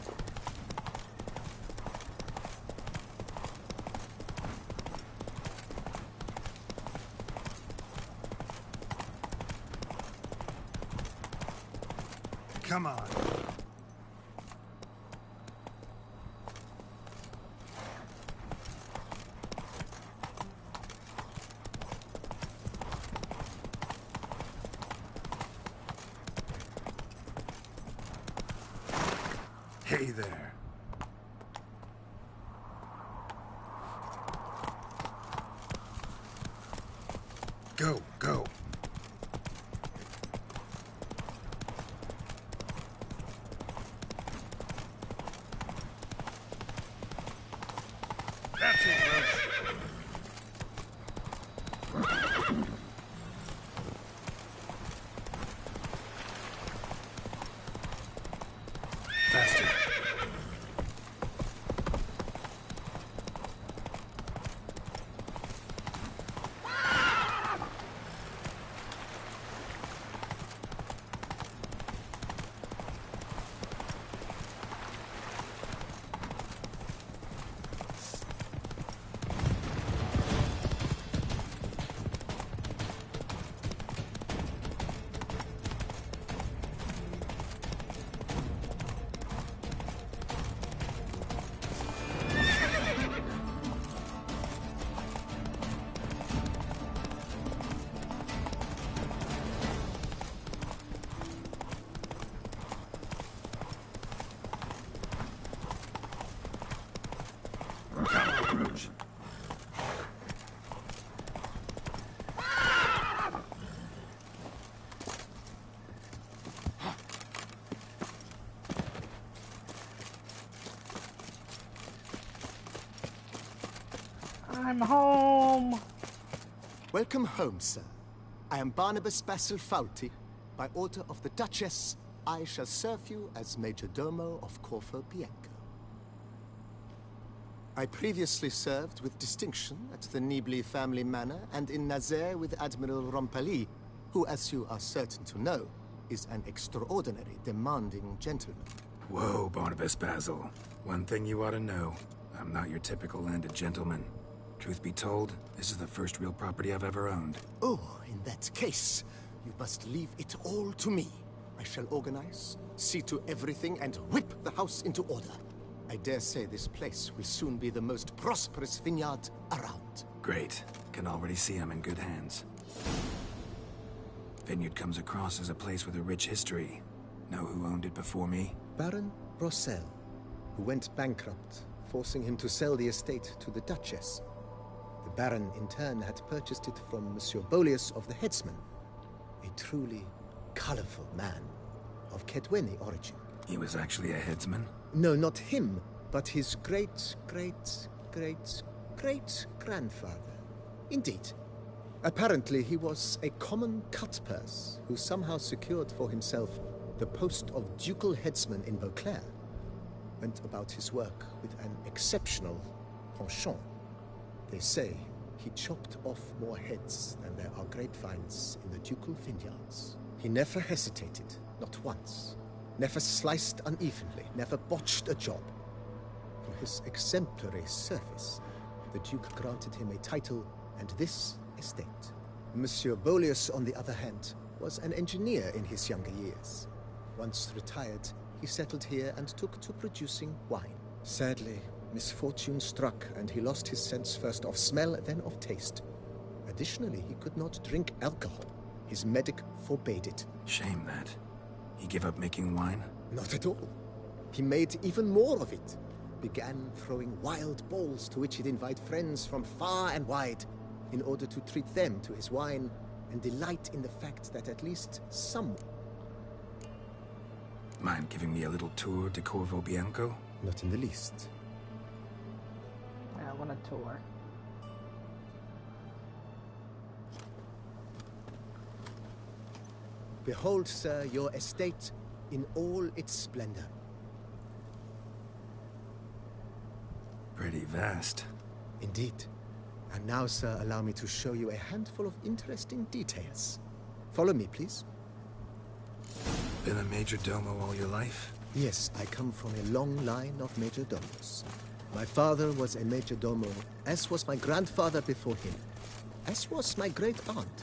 Come on. Hey there. Go, go. That's it, Roach. Faster. Come on, Roach. I'm home. Welcome home, sir. I am Barnabas Basil Fawlty. By order of the Duchess, I shall serve you as Major Domo of Corvo Bianco. I previously served with distinction at the Nibli family manor and in Nazaire with Admiral Rompali, who, as you are certain to know, is an extraordinary, demanding gentleman. Whoa, Barnabas Basil. One thing you ought to know. I'm not your typical landed gentleman. Truth be told, this is the first real property I've ever owned. Oh, in that case, you must leave it all to me. I shall organize, see to everything, and whip the house into order. I dare say this place will soon be the most prosperous vineyard around. Great. Can already see I'm in good hands. Vineyard comes across as a place with a rich history. Know who owned it before me? Baron Rossel, who went bankrupt, forcing him to sell the estate to the Duchess. The Baron, in turn, had purchased it from Monsieur Bolius of the Headsman, a truly colorful man of Kedweni origin. He was actually a headsman? No, not him, but his great-great-great-great-grandfather. Indeed. Apparently, he was a common cutpurse who somehow secured for himself the post of ducal headsman in Beauclair. Went about his work with an exceptional penchant. They say he chopped off more heads than there are grapevines in the ducal vineyards. He never hesitated, not once. Never sliced unevenly, never botched a job. For his exemplary service, the Duke granted him a title and this estate. Monsieur Bolius, on the other hand, was an engineer in his younger years. Once retired, he settled here and took to producing wine. Sadly, misfortune struck and he lost his sense first of smell, then of taste. Additionally, he could not drink alcohol. His medic forbade it. Shame that. He gave up making wine? Not at all. He made even more of it. Began throwing wild balls to which he'd invite friends from far and wide in order to treat them to his wine and delight in the fact that at least some... Mind giving me a little tour de Corvo Bianco? Not in the least. Yeah, I want a tour. Behold, sir, your estate in all its splendor. Pretty vast. Indeed. And now, sir, allow me to show you a handful of interesting details. Follow me, please. Been a major domo all your life? Yes, I come from a long line of major domos. My father was a major domo, as was my grandfather before him, as was my great-aunt.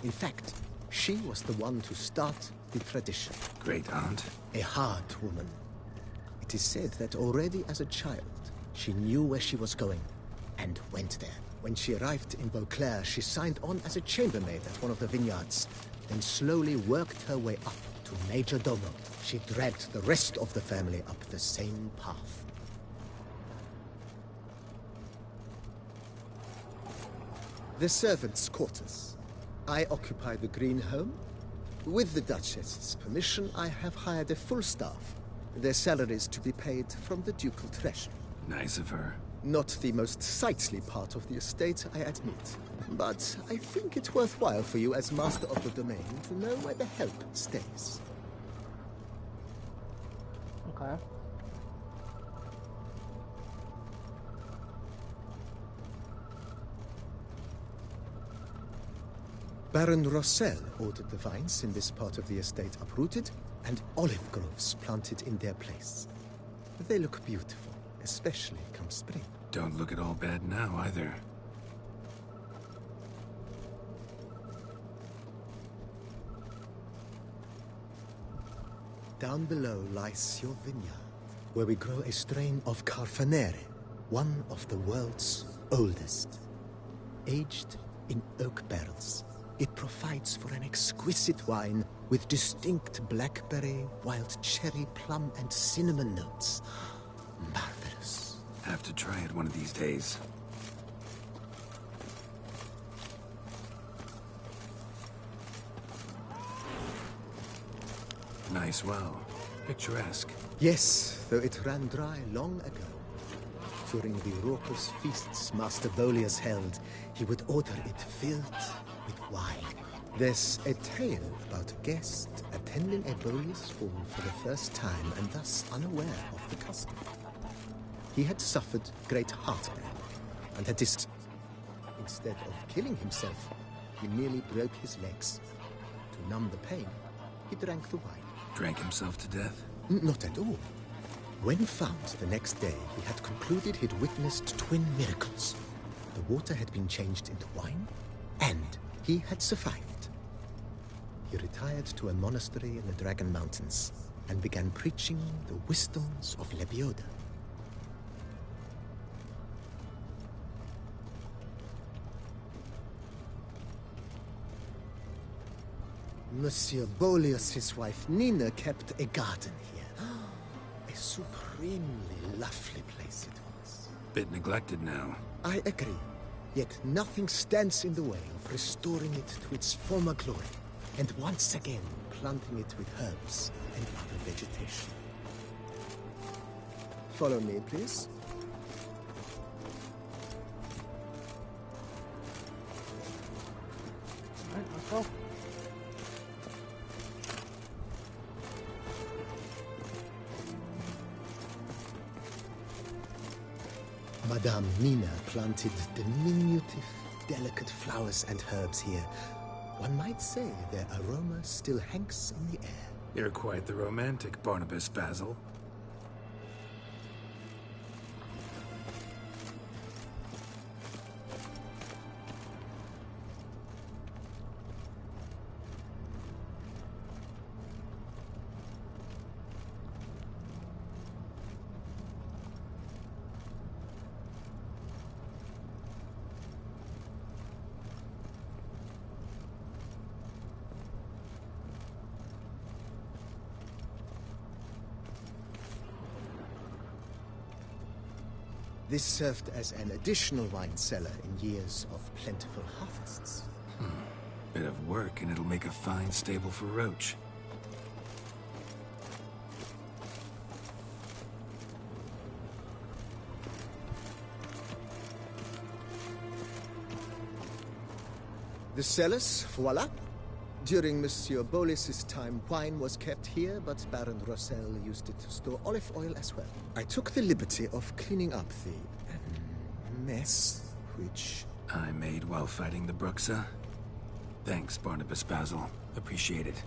In fact, she was the one to start the tradition. Great-aunt? A hard woman. It is said that already as a child, she knew where she was going, and went there. When she arrived in Beauclair, she signed on as a chambermaid at one of the vineyards, then slowly worked her way up to major domo. She dragged the rest of the family up the same path. The servants' quarters. I occupy the green home. With the Duchess's permission, I have hired a full staff. Their salaries to be paid from the ducal treasury. Nice of her. Not the most sightly part of the estate, I admit. But I think it's worthwhile for you as master of the domain to know where the help stays. Okay. Baron Rossel ordered the vines in this part of the estate uprooted and olive groves planted in their place. They look beautiful, especially come spring. Don't look at all bad now, either. Down below lies your vineyard, where we grow a strain of Carfanere, one of the world's oldest. Aged in oak barrels, it provides for an exquisite wine with distinct blackberry, wild cherry, plum, and cinnamon notes. Marvelous. Have to try it one of these days. Nice well. Picturesque. Yes, though it ran dry long ago. During the raucous feasts Master Bolius held, he would order it filled with wine. There's a tale about a guest attending a Bolius ball for the first time and thus unaware of the custom. He had suffered great heartburn and had instead of killing himself, he merely broke his legs. To numb the pain, he drank the wine. Drank himself to death? Not at all. When found the next day, he had concluded he'd witnessed twin miracles. The water had been changed into wine, and he had survived. He retired to a monastery in the Dragon Mountains and began preaching the wisdoms of Lebioda. Monsieur Boleus, his wife Nina, kept a garden here. A supremely lovely place it was. Bit neglected now. I agree. Yet nothing stands in the way of restoring it to its former glory, and once again planting it with herbs and other vegetation. Follow me, please. All right, let's go. Madame Nina planted diminutive, delicate flowers and herbs here. One might say their aroma still hangs in the air. You're quite the romantic, Barnabas Basil. This served as an additional wine cellar in years of plentiful harvests. Bit of work, and it'll make a fine stable for Roach. The cellars, voila. During Monsieur Boleus's time, wine was kept here, but Baron Rossel used it to store olive oil as well. I took the liberty of cleaning up the mess, which I made while fighting the Bruxa. Thanks, Barnabas Basil. Appreciate it.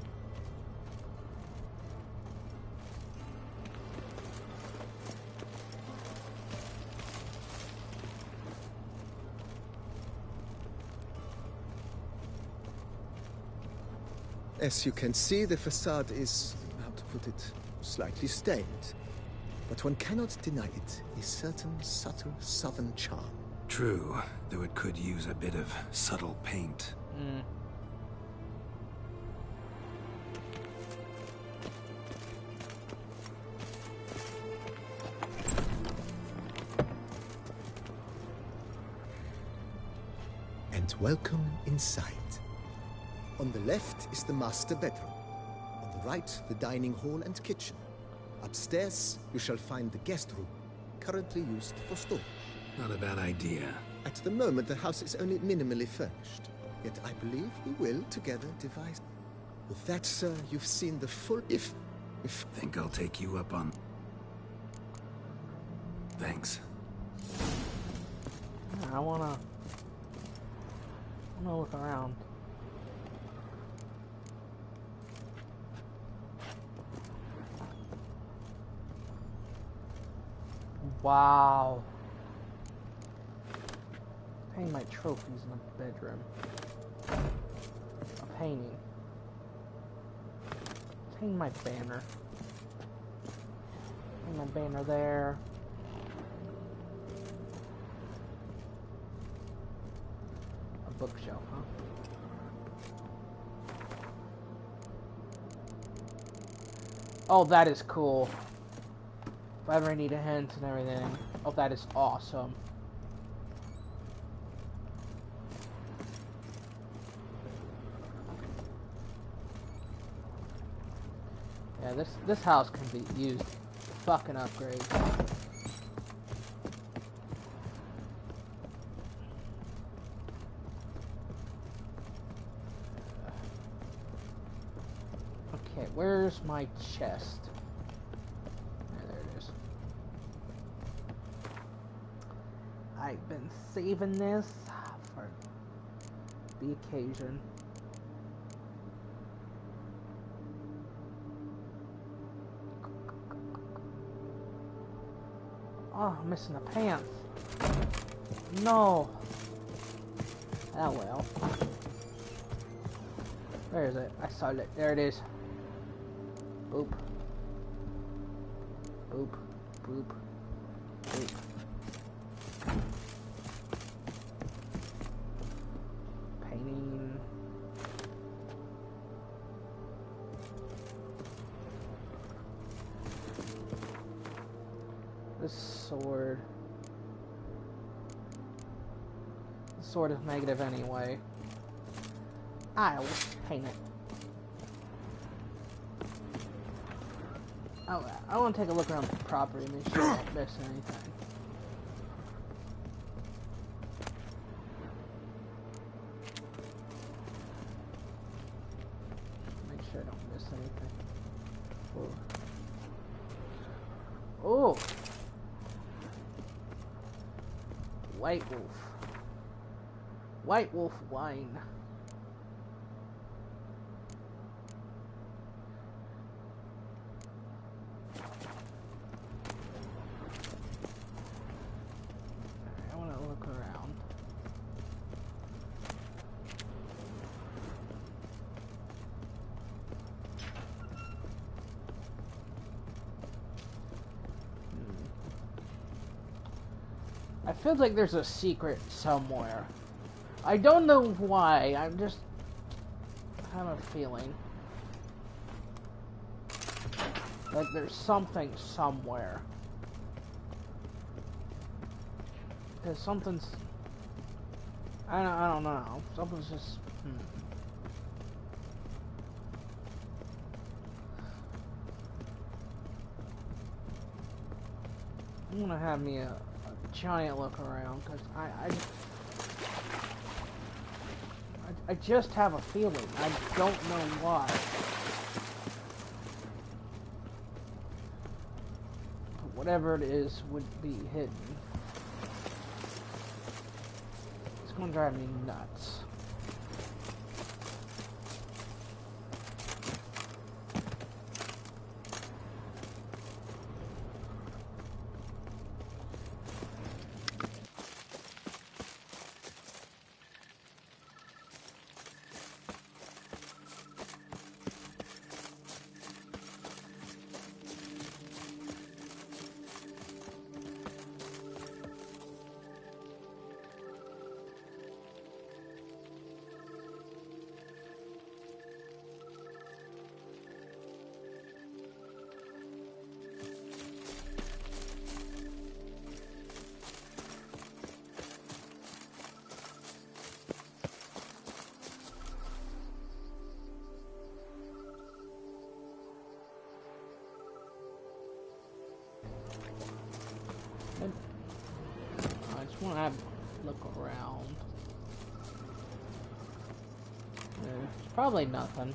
As you can see, the facade is, how to put it, slightly stained. But one cannot deny it a certain subtle southern charm. True, though it could use a bit of subtle paint. And welcome inside. On the left is the master bedroom. On the right, the dining hall and kitchen. Upstairs, you shall find the guest room, currently used for storage. Not a bad idea. At the moment, the house is only minimally furnished. Yet I believe we will together devise. With that, sir, you've seen the full... If... Think I'll take you up on... Thanks. Yeah, I wanna look around. Wow. Hang my trophies in the bedroom. A painting. Hang my banner. Hang my banner there. A bookshelf, huh? Oh, that is cool. If I ever need a hint and everything. Oh, that is awesome. Yeah, this house can be used fucking upgrades. Okay, where's my chest? There it is. I've been saving this for the occasion. Oh, I'm missing the pants. No. Oh well. Where is it? I saw it. There it is. Boop. Boop. Boop. Boop. Painting. This sword. The sword is negative anyway. I'll paint it. Oh, I want to take a look around the property and make sure I don't miss anything. Make sure I don't miss anything. Oh! White Wolf. White Wolf wine. I want to look around. I feel like there's a secret somewhere. I don't know why, I have a feeling. Like there's something somewhere. Because something's... I don't know. Something's just... I'm gonna have me a giant look around, because I just have a feeling. I don't know why. But whatever it is would be hidden. It's gonna drive me nuts. I just want to have a look around. It's probably nothing.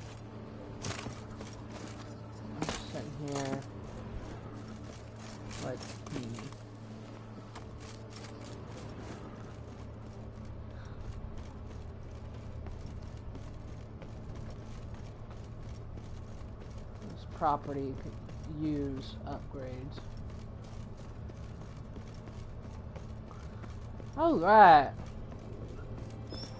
I'm just sitting here. Like, This property could use upgrades. Oh, right.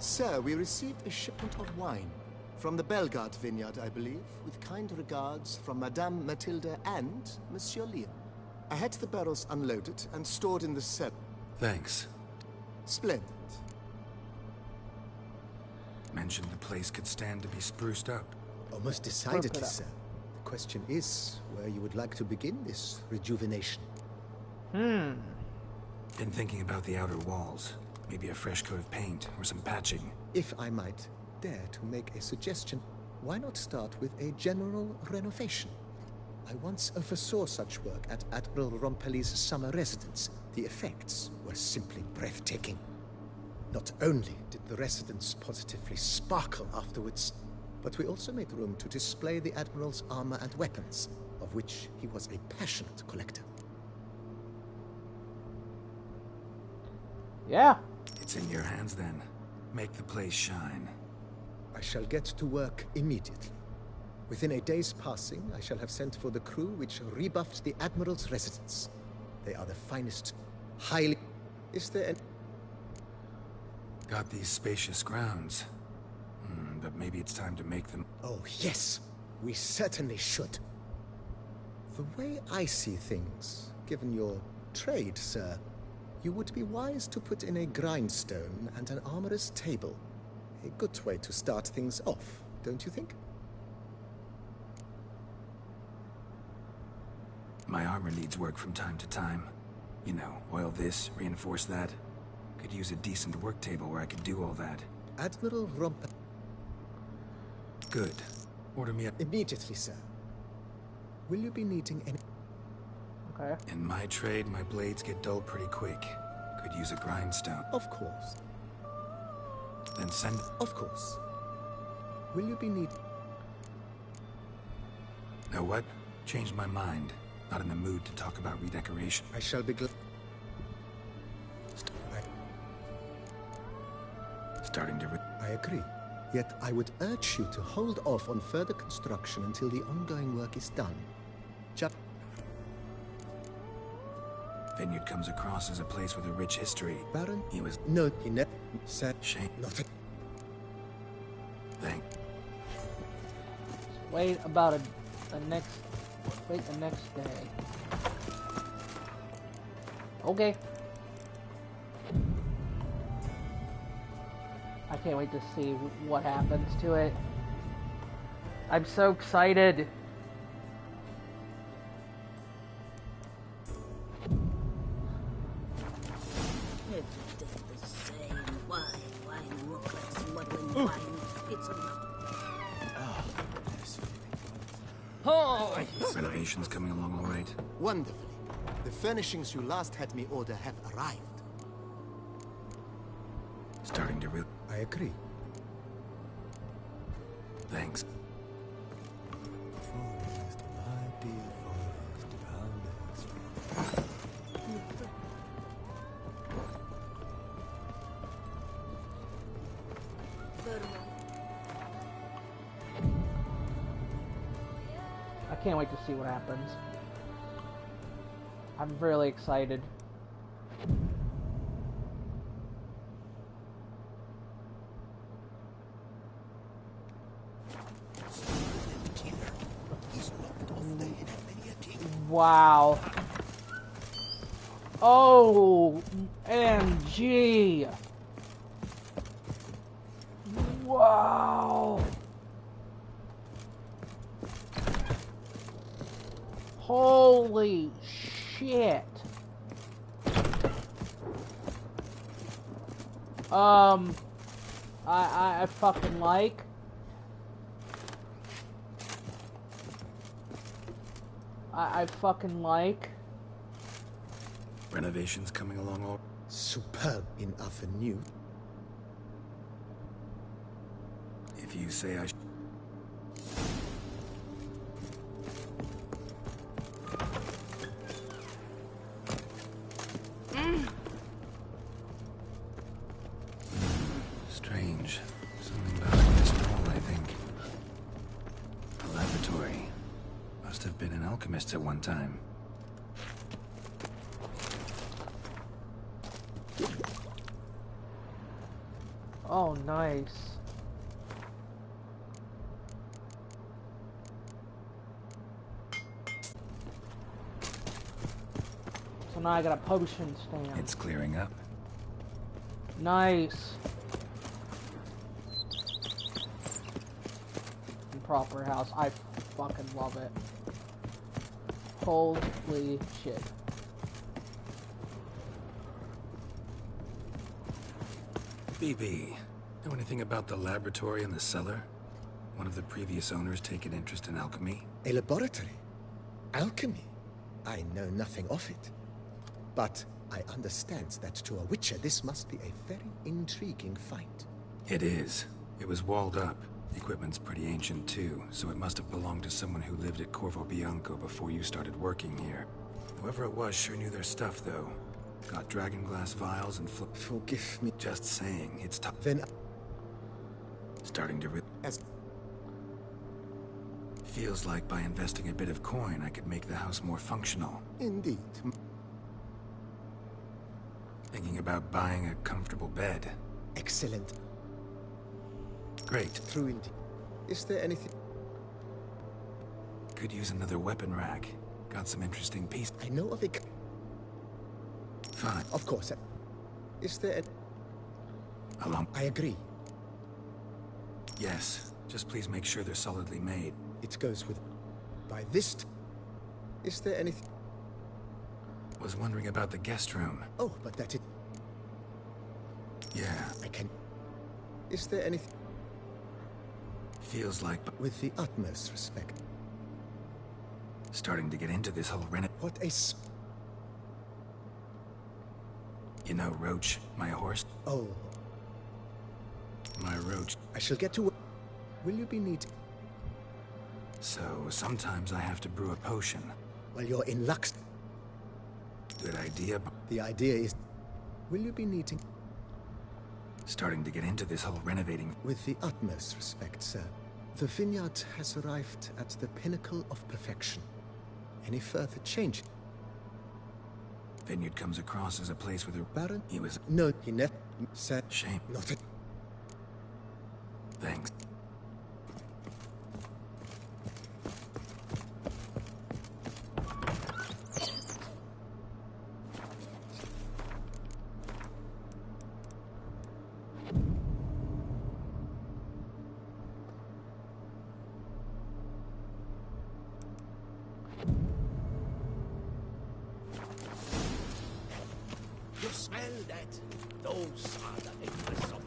Sir, we received a shipment of wine. From the Bellegarde vineyard, I believe, with kind regards from Madame Matilda and Monsieur Leon. I had the barrels unloaded and stored in the cellar. Thanks. Splendid. Mentioned the place could stand to be spruced up. Almost decidedly, sir. The question is where you would like to begin this rejuvenation. Been thinking about the outer walls. Maybe a fresh coat of paint or some patching. If I might dare to make a suggestion, why not start with a general renovation? I once oversaw such work at Admiral Rompelli's summer residence. The effects were simply breathtaking. Not only did the residence positively sparkle afterwards, but we also made room to display the Admiral's armor and weapons, of which he was a passionate collector. Yeah. It's in your hands then. Make the place shine. I shall get to work immediately. Within a day's passing, I shall have sent for the crew which rebuffed the Admiral's residence. They are the finest, highly... Is there an... got these spacious grounds. But maybe it's time to make them... Oh, yes. We certainly should. The way I see things, given your trade, sir, you would be wise to put in a grindstone and an armorer's table. A good way to start things off, don't you think? My armor needs work from time to time. You know, oil this, reinforce that. Could use a decent work table where I could do all that. Admiral Rump... Good. Order me up. Immediately, sir. Will you be needing any... Okay. In my trade, my blades get dull pretty quick. Could use a grindstone. Of course. Then send... Of course. Will you be needing... Know what? Changed my mind. Not in the mood to talk about redecoration. I shall be glad... Starting to... I agree. Yet I would urge you to hold off on further construction until the ongoing work is done. Just... Vineyard comes across as a place with a rich history. Baron? He was... No, he never said... Shame. Not a... Thank... Wait about the next day. Okay. I can't wait to see what happens to it. I'm so excited. Every day the same. Wine, workless, muddling wine. It's enough. Oh! Renovations coming along all right? Wonderfully. The furnishings you last had me order have arrived. Starting to I agree. Thanks. Forest, my dear forest, I can't wait to see what happens. I'm really excited. Wow. OMG. Wow. Holy shit. I fucking like. I fucking like. Renovations coming along all... Superb in Avenue. If you say I... Strange. Something about this wall, I think. A laboratory. Must have been an alchemist at one time. Oh, nice. So now I got a potion stand. It's clearing up. Nice. Proper house. I fucking love it. Holy shit. BB, know anything about the laboratory in the cellar? One of the previous owners take an interest in alchemy? A laboratory? Alchemy? I know nothing of it. But I understand that to a witcher this must be a very intriguing find. It is. It was walled up. The equipment's pretty ancient too, so it must have belonged to someone who lived at Corvo Bianco before you started working here. Whoever it was sure knew their stuff, though. Got dragonglass vials and Forgive me. Just saying, it's tough. Then... Starting to Feels like by investing a bit of coin, I could make the house more functional. Indeed. Thinking about buying a comfortable bed. Excellent. Great. True indeed. Is there anything... Could use another weapon rack. Got some interesting pieces. I know of it. Fine. Of course. Is there Along. I agree. Yes. Just please make sure they're solidly made. It goes with... By this... Is there anything... Was wondering about the guest room. Oh, but that it... Yeah. I can... Is there anything... Feels like... With the utmost respect. Starting to get into this whole What a You know, Roach, my horse? Oh. My Roach. I shall get to work. Will you be needing... So, sometimes I have to brew a potion. Well, you're in luck. Good idea, The idea is... Will you be needing... Starting to get into this whole renovating... With the utmost respect, sir. The vineyard has arrived at the pinnacle of perfection. Any further change? Vineyard comes across as a place with a... Baron? He was... No, he never... Sir... Shame. Not a... Thanks. You smell that? Those are the victors of...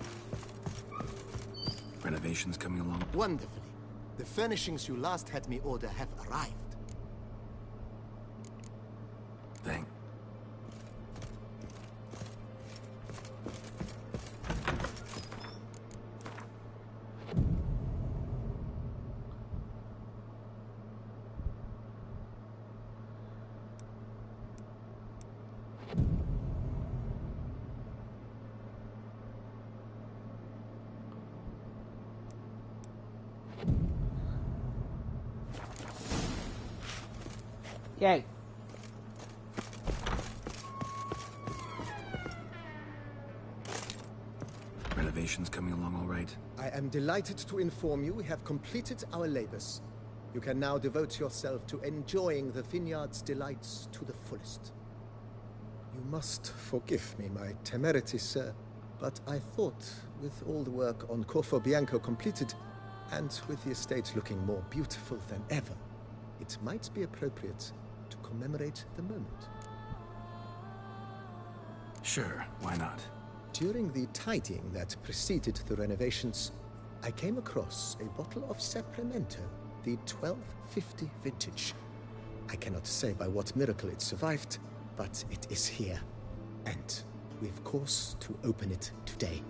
Renovations coming along. Wonderfully. The furnishings you last had me order have arrived. Thank. Yay. Renovations coming along all right. I am delighted to inform you we have completed our labors. You can now devote yourself to enjoying the vineyard's delights to the fullest. You must forgive me my temerity, sir, but I thought, with all the work on Corvo Bianco completed, and with the estate looking more beautiful than ever, it might be appropriate to commemorate the moment. Sure, why not? During the tidying that preceded the renovations, I came across a bottle of Sapramento, the 1250 vintage. I cannot say by what miracle it survived, but it is here. And we've cause to open it today.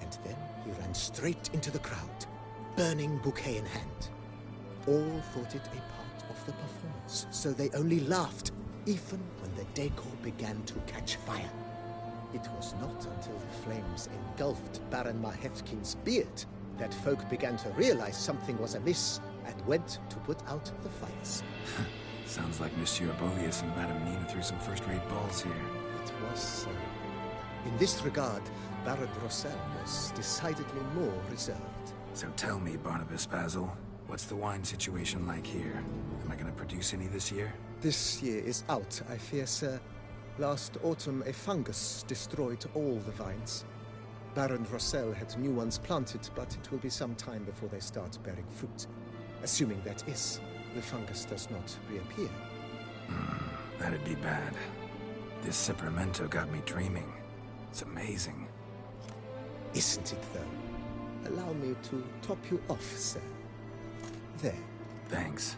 And then he ran straight into the crowd, burning bouquet in hand. All thought it a part of the performance, so they only laughed, even when the decor began to catch fire. It was not until the flames engulfed Baron Mahevkin's beard that folk began to realize something was amiss and went to put out the fires. Sounds like Monsieur Bolius and Madame Nina threw some first-rate balls here. It was so. In this regard, Baron Rossel was decidedly more reserved. So tell me, Barnabas Basil, what's the wine situation like here? Am I going to produce any this year? This year is out, I fear, sir. Last autumn, a fungus destroyed all the vines. Baron Rossel had new ones planted, but it will be some time before they start bearing fruit. Assuming that is, the fungus does not reappear. That'd be bad. This Sapramento got me dreaming. It's amazing. Isn't it, though? Allow me to top you off, sir. There. Thanks.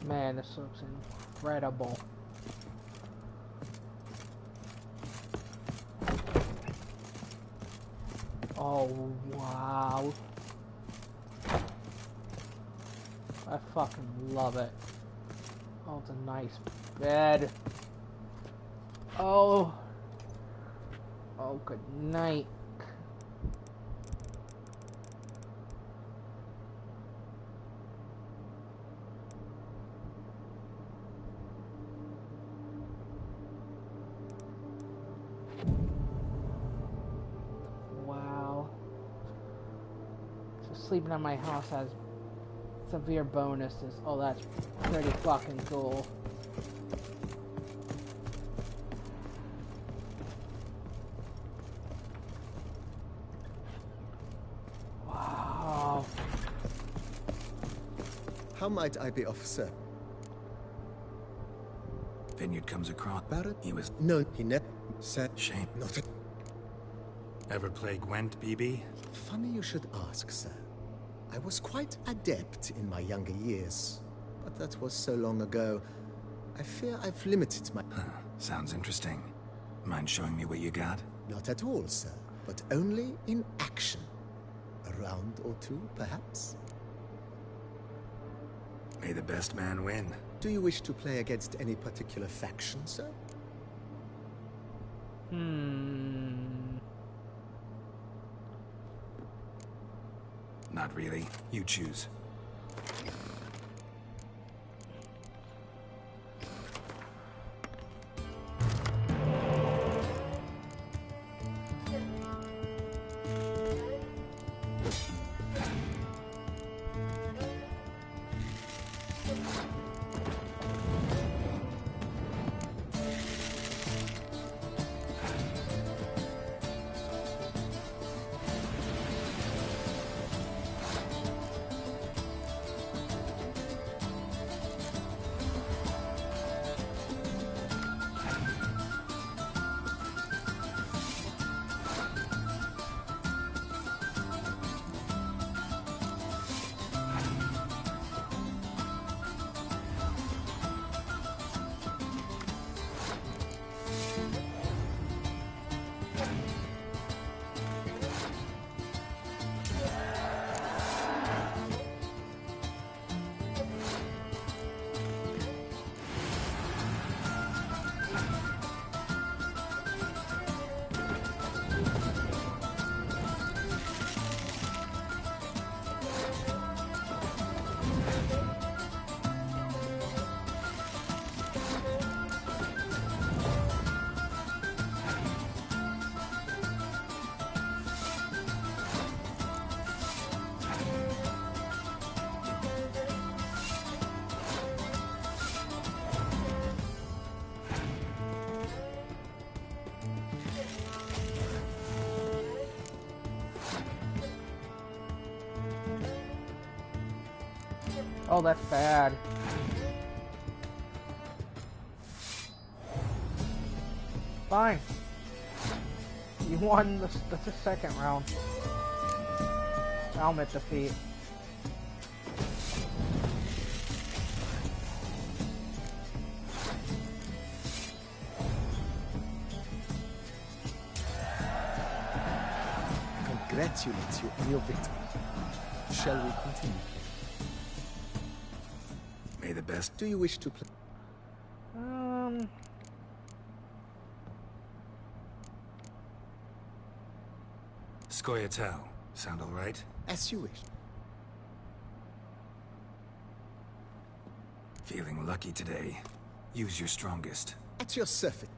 Man, this looks incredible. Oh, wow. I fucking love it. Oh, it's a nice bed. Oh. Oh, good night. Wow. So sleeping at my house has severe bonuses. Oh, that's pretty fucking cool. Wow. How might I be of service? Vineyard comes across. Barret? He was. No, he never said. Shame. Not a. Ever play Gwent, BB? Funny you should ask, sir. I was quite adept in my younger years, but that was so long ago. I fear I've limited my... Huh. Sounds interesting. Mind showing me what you got? Not at all, sir, but only in action. A round or two, perhaps? May the best man win. Do you wish to play against any particular faction, sir? Not really. You choose. Oh, that's bad. Fine. You won the second round. Helmet defeat. Congratulate you on your victory. Shall we continue? May the best. Do you wish to play? Scoia'tael. Sound all right? As you wish. Feeling lucky today. Use your strongest. At your service.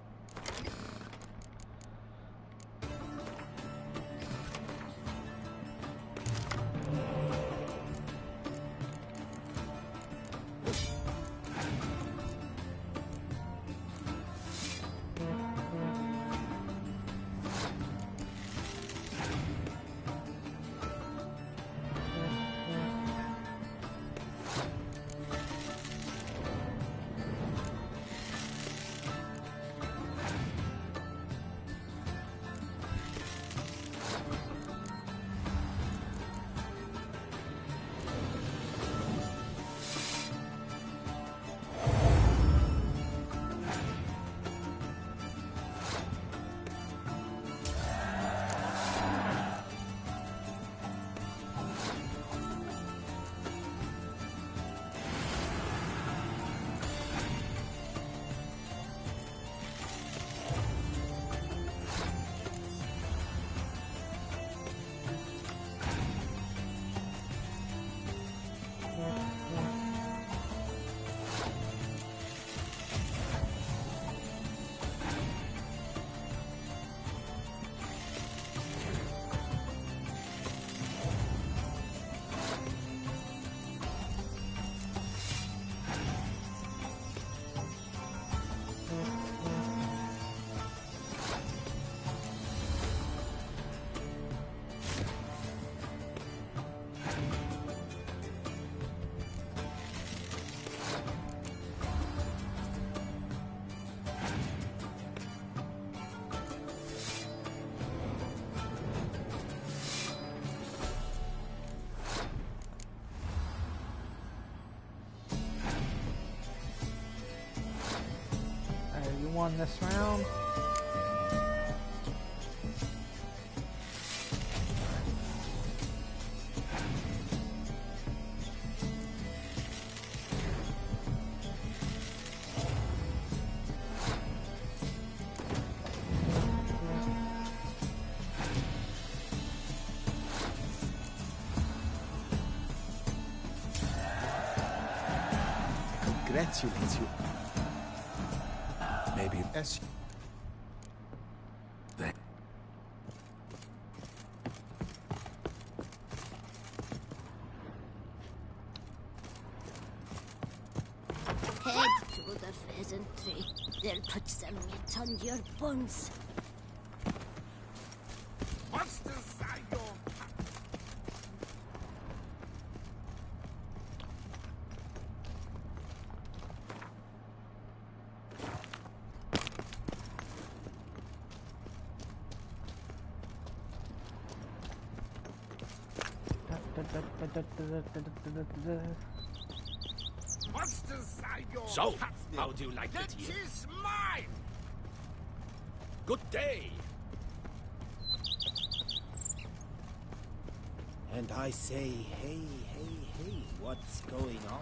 won this round. Congratulate you. Maybe As they... Head to the pheasantry. They'll put some meat on your bones. So, how do you like it here? It is mine! Good day. And I say, hey, what's going on?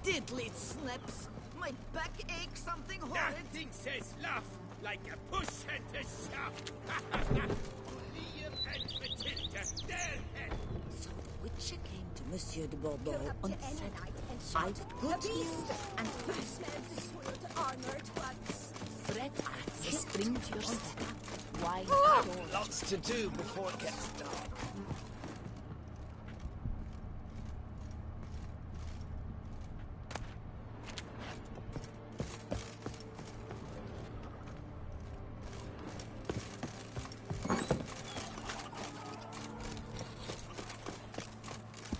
Diddly snips! My back aches something horrid! That thing says laugh like a push and a shaft! Liam and Matilda, their head! So the Witcher came to Monsieur de Bourbeau on set. Fight good beast and fast. Threat adds a string to your step. Why Lots to do before it gets dark.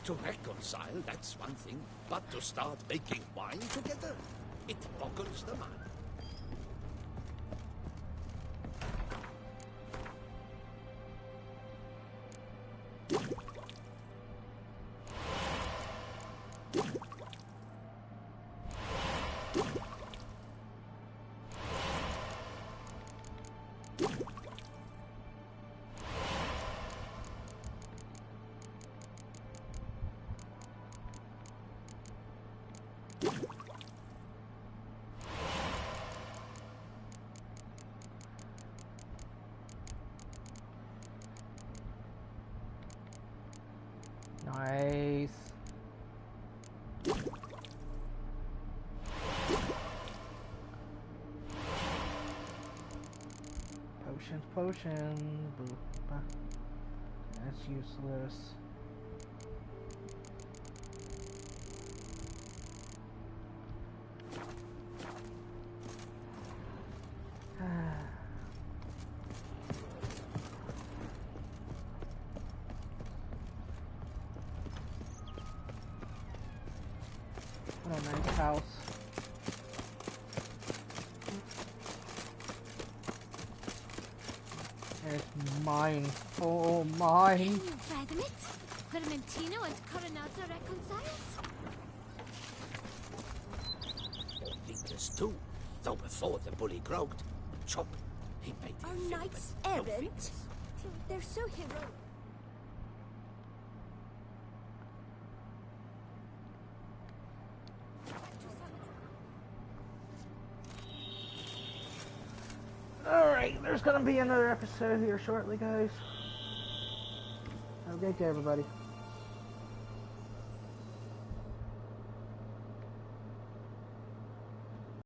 To reconcile, that's one thing. But to start making wine together, it boggles the mind. Nice. Potion. Boop. That's useless. What a nice house. It's mine. Oh, mine. Can you fathom it? Vermentino and Coronado reconciled? Leaders too, though before the bully croaked, Chop, he made the Our knights errant? They're so heroic. Alright, there's gonna be another episode here shortly, guys. Have a great day, everybody.